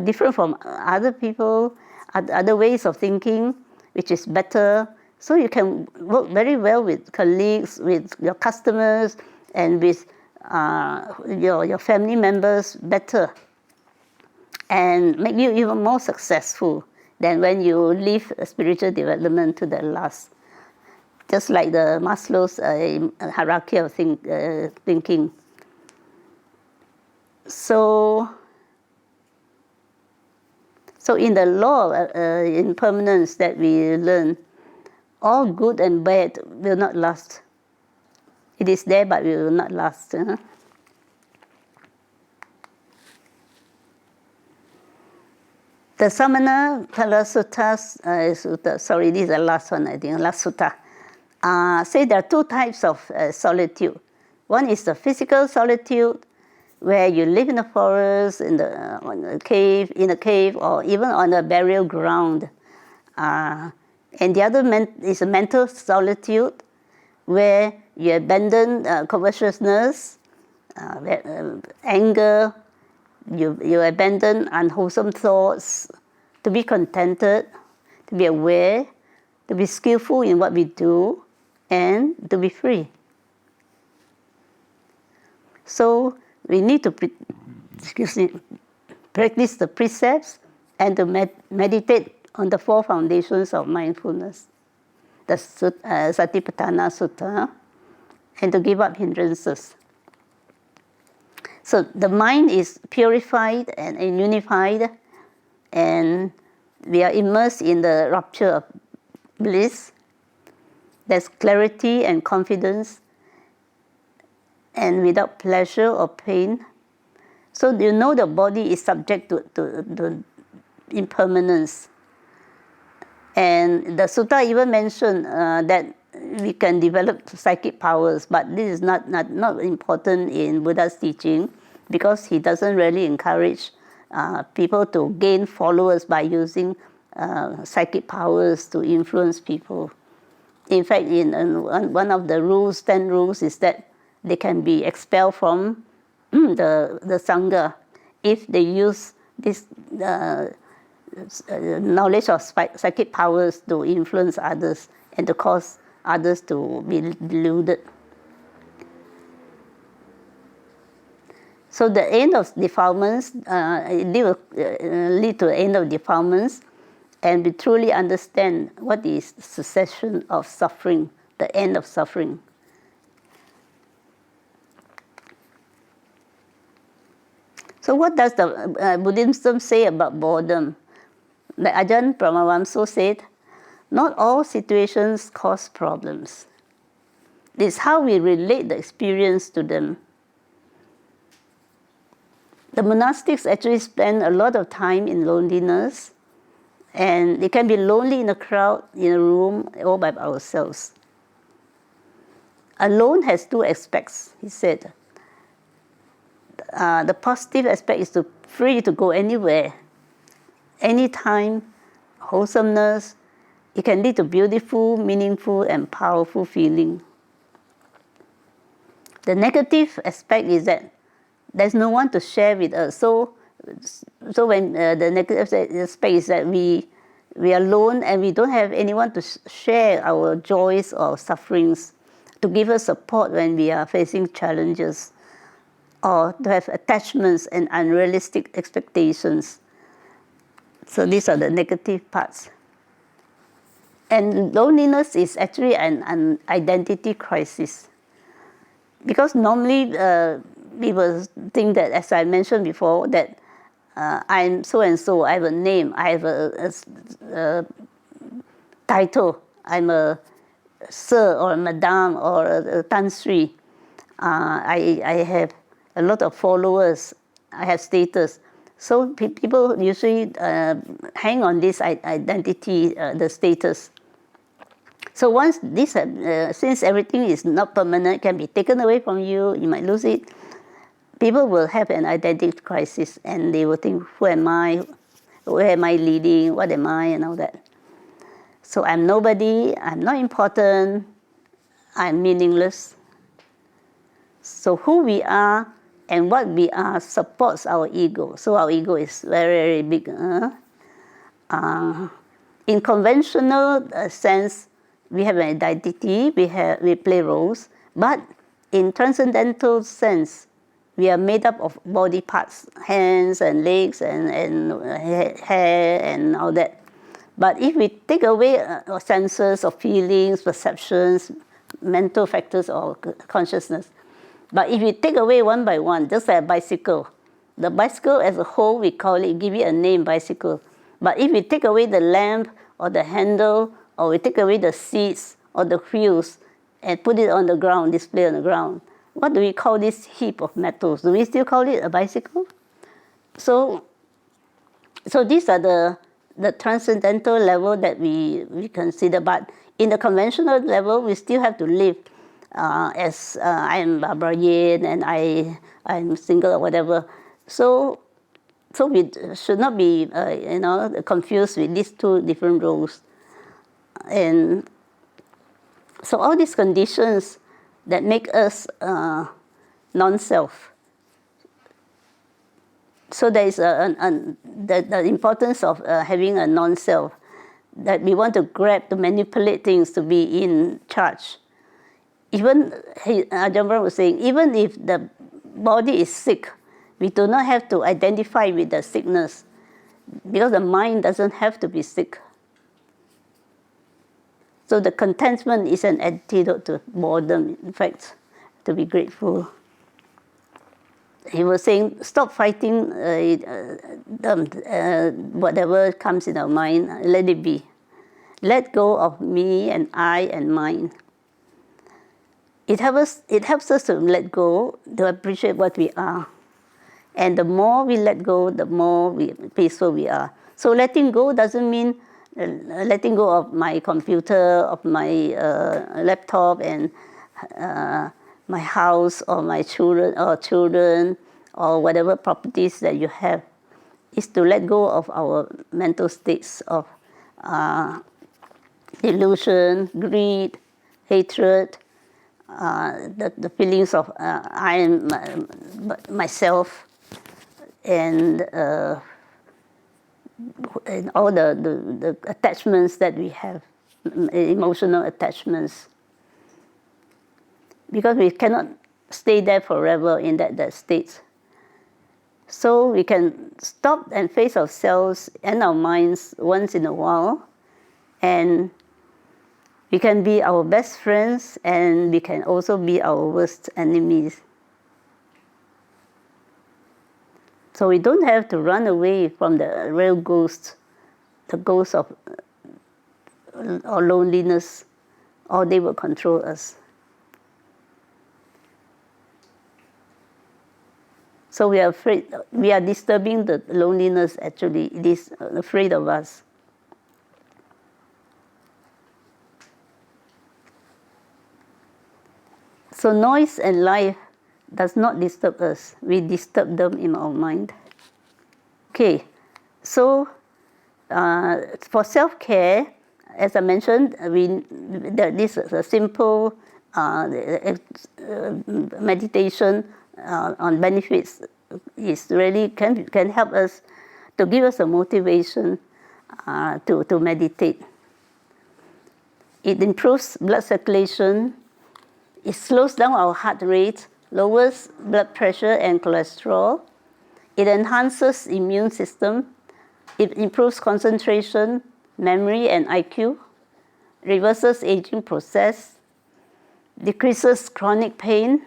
Speaker 1: different from other people, other ways of thinking, which is better. So you can work very well with colleagues, with your customers, and with your family members better, and make you even more successful than when you leave spiritual development to the last. Just like the Maslow's hierarchy of thinking. So in the law of impermanence that we learn, all good and bad will not last. It is there, but it will not last. The Samana Phala Sutta, sorry, this is the last one, I think, last sutta, say there are two types of solitude. One is the physical solitude, where you live in the forest, in a cave, or even on a burial ground. And the other is a mental solitude, where you abandon covetousness, anger, you abandon unwholesome thoughts, to be contented, to be aware, to be skillful in what we do, and to be free. So we need to practice the precepts and to meditate on the four foundations of mindfulness, the Satipatthana Sutta, and to give up hindrances. So the mind is purified and unified, and we are immersed in the rapture of bliss. There's clarity and confidence, and without pleasure or pain. So you know the body is subject to impermanence. And the sutta even mentioned that we can develop psychic powers, but this is not important in Buddha's teaching, because he doesn't really encourage people to gain followers by using psychic powers to influence people. In fact, in one of the rules, 10 rules, is that they can be expelled from the Sangha if they use this knowledge of psychic powers to influence others and to cause others to be deluded. So the end of defilements, it will lead to the end of defilements, and we truly understand what is the cessation of suffering, the end of suffering. So what does the Buddhism say about boredom? Like Ajahn Brahmavamso said, not all situations cause problems. It's how we relate the experience to them. The monastics actually spend a lot of time in loneliness, and they can be lonely in a crowd, in a room, all by ourselves. Alone has two aspects, he said. The positive aspect is free to go anywhere, anytime, wholesomeness. It can lead to beautiful, meaningful, and powerful feeling. The negative aspect is that there's no one to share with us. So when the negative aspect is that we are alone and we don't have anyone to share our joys or sufferings, to give us support when we are facing challenges, or to have attachments and unrealistic expectations. So these are the negative parts. And loneliness is actually an identity crisis. Because normally people think that, as I mentioned before, that I'm so and so, I have a name, I have a title, I'm a sir or a madam or a Tan Sri. I have a lot of followers, I have status. So people usually hang on this identity, the status. So once this, since everything is not permanent, can be taken away from you, you might lose it, people will have an identity crisis, and they will think, who am I? Where am I leading? What am I? And all that. So I'm nobody, I'm not important, I'm meaningless. So who we are and what we are supports our ego. So our ego is very, very big. In conventional sense, we have an identity, we play roles, but in transcendental sense, we are made up of body parts, hands and legs and hair and all that. But if we take away our senses or feelings, perceptions, mental factors or consciousness, but if we take away one by one, just like a bicycle, the bicycle as a whole, we call it, give it a name, bicycle. But if we take away the lamp or the handle, or we take away the seats or the wheels and put it on the ground, display on the ground, what do we call this heap of metals? Do we still call it a bicycle? So these are the transcendental level that we consider. But in the conventional level, we still have to live as I'm Barbara Yin and I'm single or whatever. So we should not be confused with these two different roles. And so all these conditions that make us non-self. So there is the importance of having a non-self, that we want to grab, to manipulate things, to be in charge. Even, Ajahn Brahm was saying, even if the body is sick, we do not have to identify with the sickness, because the mind doesn't have to be sick. So the contentment is an antidote to boredom, in fact, to be grateful. he was saying, stop fighting whatever comes in our mind, let it be. Let go of me and I and mine. It helps us to let go, to appreciate what we are. And the more we let go, the more peaceful we are. So letting go doesn't mean letting go of my computer, of my laptop, and my house, or my children, or whatever properties that you have. Is to let go of our mental states of delusion, greed, hatred, the feelings of I am myself, and all the attachments that we have, emotional attachments. Because we cannot stay there forever in that state. So we can stop and face ourselves and our minds once in a while, and we can be our best friends, and we can also be our worst enemies. So we don't have to run away from the real ghost, the ghost of or loneliness, or they will control us. So we are afraid, we are disturbing the loneliness actually, it is afraid of us. So noise and life does not disturb us, we disturb them in our mind. Okay, so for self-care, as I mentioned, this is a simple meditation on benefits is really can help us to give us a motivation to meditate. It improves blood circulation, it slows down our heart rate, lowers blood pressure and cholesterol, it enhances immune system, it improves concentration, memory and IQ, reverses aging process, decreases chronic pain,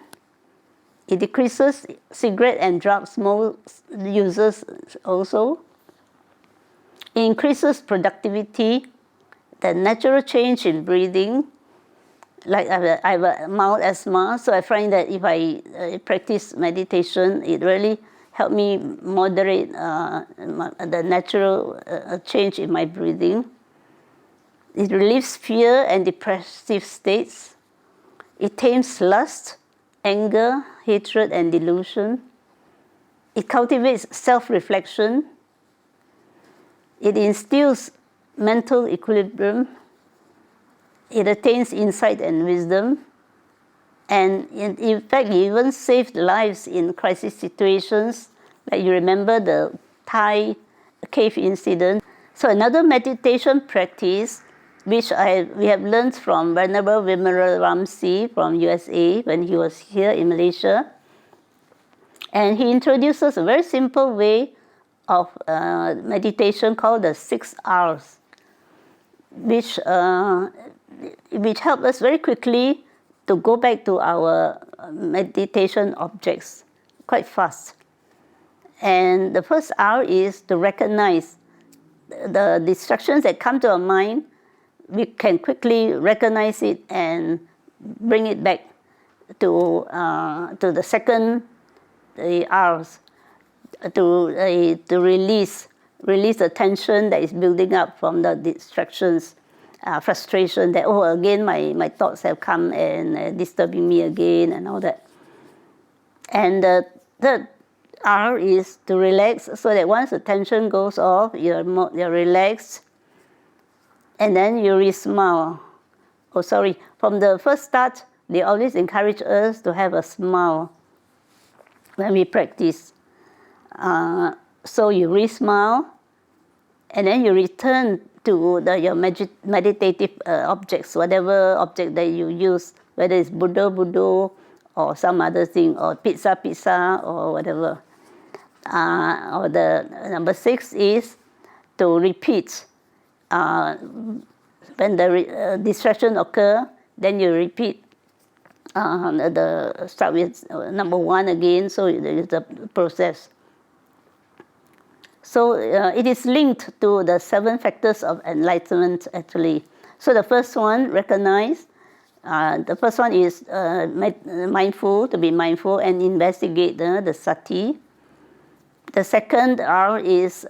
Speaker 1: it decreases cigarette and drug smoke users also. It increases productivity, the natural change in breathing. Like I have a mild asthma, so I find that if I practice meditation, it really helps me moderate the natural change in my breathing. It relieves fear and depressive states. It tames lust, anger, hatred, and delusion. It cultivates self-reflection. It instills mental equilibrium. It attains insight and wisdom. And in fact, it even saved lives in crisis situations. Like you remember the Thai cave incident. So another meditation practice which we have learned from Venerable Vimal Ramsey from USA when he was here in Malaysia. And he introduces a very simple way of meditation called the 6 R's, which help us very quickly to go back to our meditation objects quite fast. And the first R is to recognize the distractions that come to our mind. We can quickly recognize it and bring it back to the second, the R's, to release the tension that is building up from the distractions, frustration that, again my thoughts have come and disturbing me again and all that. And the third R is to relax, so that once the tension goes off, you're relaxed, and then you re-smile. From the first start, they always encourage us to have a smile when we practice. So you re-smile, and then you return to your meditative objects, whatever object that you use, whether it's Buddha, or some other thing, or pizza, or whatever. Or the number 6 is to repeat. When the distraction occurs, then you repeat start with number 1 again, so it's a process. So it is linked to the 7 factors of enlightenment, actually. So the first one, recognize. The first one is mindful, to be mindful and investigate the sati. The second R is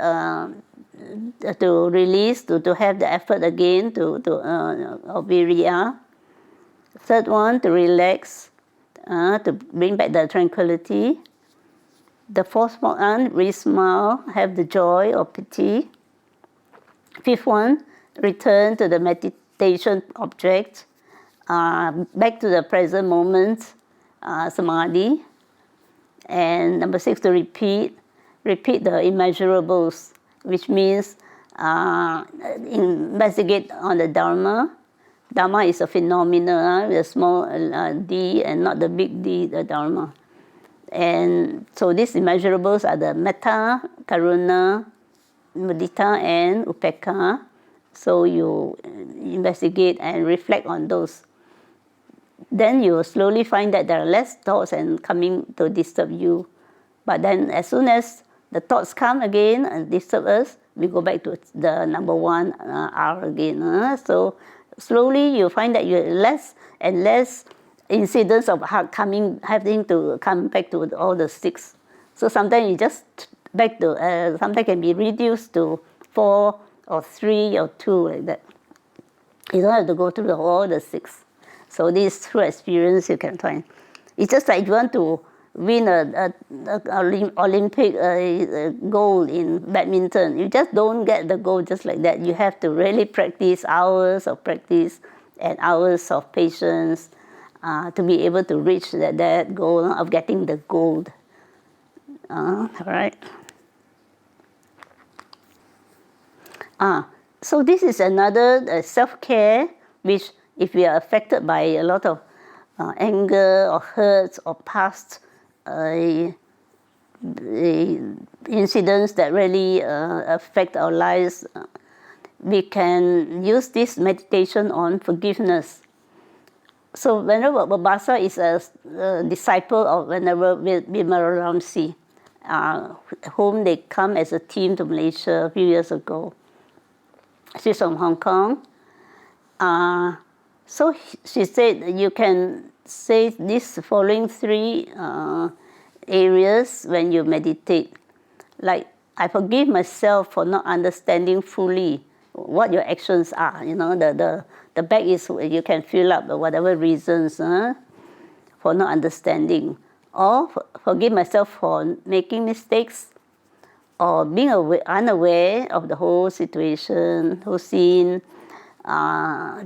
Speaker 1: to release, to have the effort again, of virya. Third one, to relax, to bring back the tranquility. The fourth one, re-smile, have the joy or pity. Fifth one, return to the meditation object, back to the present moment, samadhi. And number 6, to repeat the immeasurables, which means investigate on the Dhamma. Dhamma is a phenomena with a small d and not the big D, the Dharma. And so these immeasurables are the metta, karuna, mudita, and upekkha. So you investigate and reflect on those. Then you slowly find that there are less thoughts and coming to disturb you. But then as soon as the thoughts come again and disturb us, we go back to the number 1 R again. So slowly you find that you have less and less incidents of having to come back to all the 6. So sometimes you just back to, sometimes can be reduced to 4 or 3 or 2, like that. You don't have to go through all the 6. So this through experience you can find. It's just like you want to win a Olympic gold in badminton. You just don't get the gold just like that. You have to really practice, hours of practice and hours of patience to be able to reach that goal of getting the gold. All right. So this is another self-care, which if we are affected by a lot of anger or hurts or past incidents that really affect our lives, we can use this meditation on forgiveness. So whenever Babasa is a disciple of Venerable Vimalaramsi, whom they come as a team to Malaysia a few years ago. She's from Hong Kong. So she said you can say these following 3 areas when you meditate. Like, I forgive myself for not understanding fully what your actions are. You know, the bag is, you can fill up whatever reasons for not understanding. Or forgive myself for making mistakes, or being unaware of the whole situation, whole scene,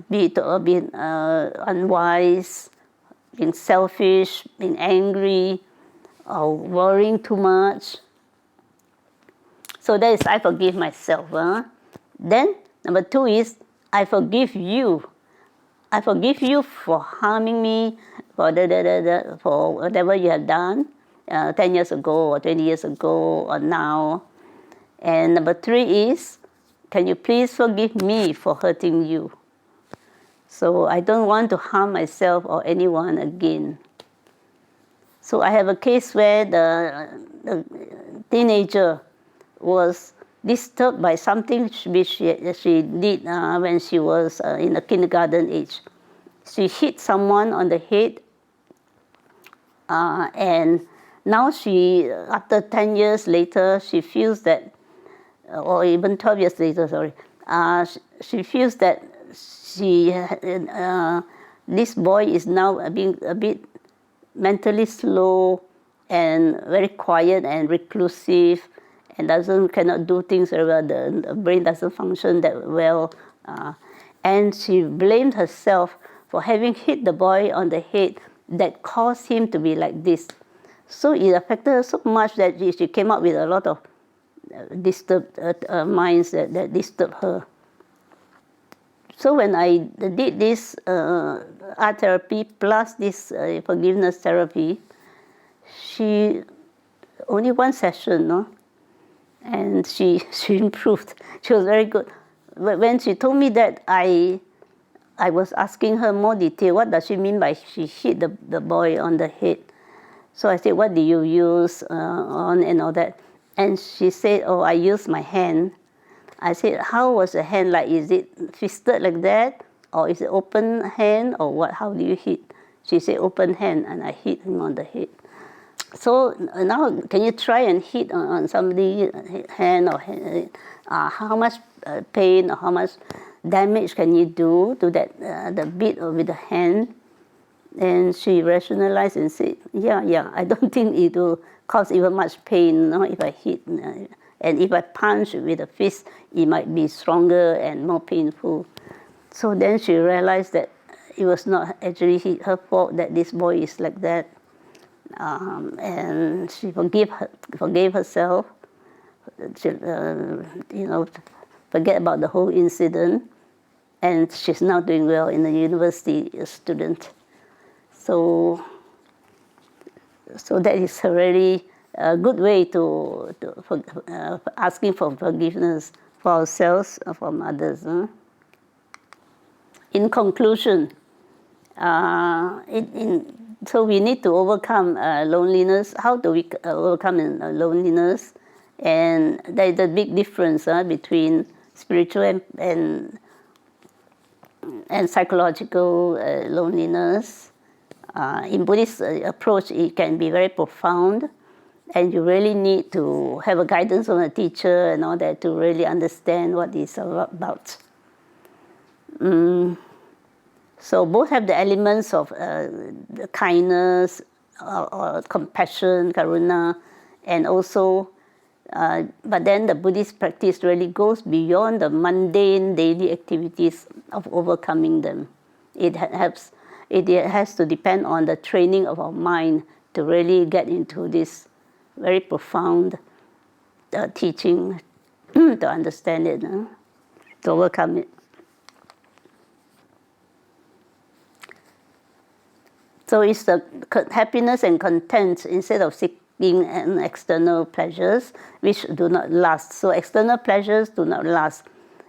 Speaker 1: being unwise, being selfish, being angry, or worrying too much. So that is, I forgive myself. Then number 2 is, I forgive you. I forgive you for harming me, for for whatever you have done 10 years ago or 20 years ago or now. And number 3 is, can you please forgive me for hurting you? So I don't want to harm myself or anyone again. So I have a case where the teenager was disturbed by something which she did when she was in the kindergarten age. She hit someone on the head, and now she, after 10 years later, she feels that, or even 12 years later, sorry, she feels that this boy is now being a bit mentally slow and very quiet and reclusive, and cannot do things very well. The brain doesn't function that well, and she blamed herself for having hit the boy on the head that caused him to be like this. So it affected her so much that she came up with a lot of disturbed minds that disturbed her. So when I did this art therapy plus this forgiveness therapy, she only 1 session, no? And she improved. She was very good. But when she told me that, I I was asking her more detail. What does she mean by she hit the boy on the head? So I said, what do you use on and all that? And she said, oh, I use my hand. I said, how was the hand like? Is it fisted like that? Or is it open hand? Or what? How do you hit? She said, open hand, and I hit him on the head. So now, can you try and hit on somebody's hand? Or how much pain or how much damage can you do to that the bit with the hand? And she rationalized and said, yeah, I don't think it will cause even much pain if I hit. And if I punch with a fist, it might be stronger and more painful. So then she realized that it was not actually her fault that this boy is like that. And she forgave herself, forget about the whole incident. And she's now doing well in the university student. So that is a really good way to asking for forgiveness for ourselves and from others. In conclusion, so we need to overcome loneliness. How do we overcome loneliness? And there is a big difference between spiritual and psychological loneliness. In Buddhist approach, it can be very profound, and you really need to have a guidance from a teacher and all that to really understand what it's about. So both have the elements of the kindness or compassion, karuna, and also, but then the Buddhist practice really goes beyond the mundane daily activities of overcoming them. It has to depend on the training of our mind to really get into this very profound teaching to understand it, to overcome it. So it's the happiness and content instead of seeking external pleasures which do not last. So external pleasures do not last.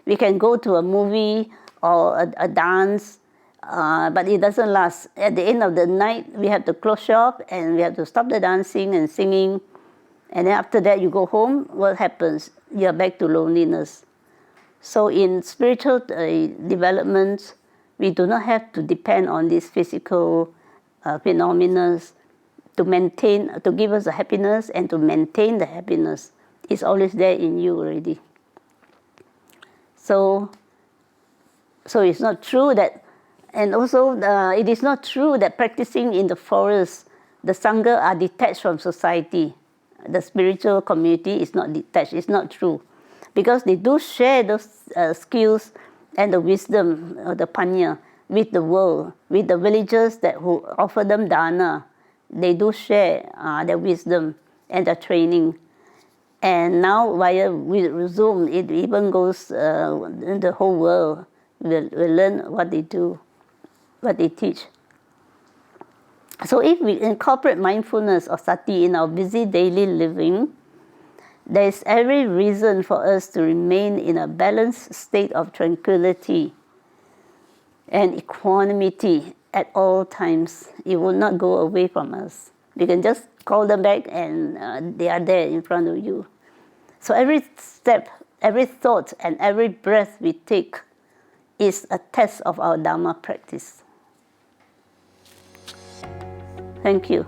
Speaker 1: We can go to a movie or a dance, but it doesn't last. At the end of the night, we have to close shop and we have to stop the dancing and singing. And then after that, you go home, what happens? You're back to loneliness. So in spiritual development, we do not have to depend on these physical phenomena to give us the happiness and to maintain the happiness. It's always there in you already. So it's not true that, and also it is not true that practicing in the forest, the Sangha are detached from society. The spiritual community is not detached. It's not true. Because they do share those skills and the wisdom, the panya, with the world, with the villagers who offer them dana. They do share their wisdom and their training. And now with Zoom, it even goes in the whole world. We'll learn what they do, what they teach. So if we incorporate mindfulness or sati in our busy daily living, there is every reason for us to remain in a balanced state of tranquility and equanimity at all times. It will not go away from us. You can just call them back and they are there in front of you. So every step, every thought, and every breath we take is a test of our Dhamma practice. Thank you.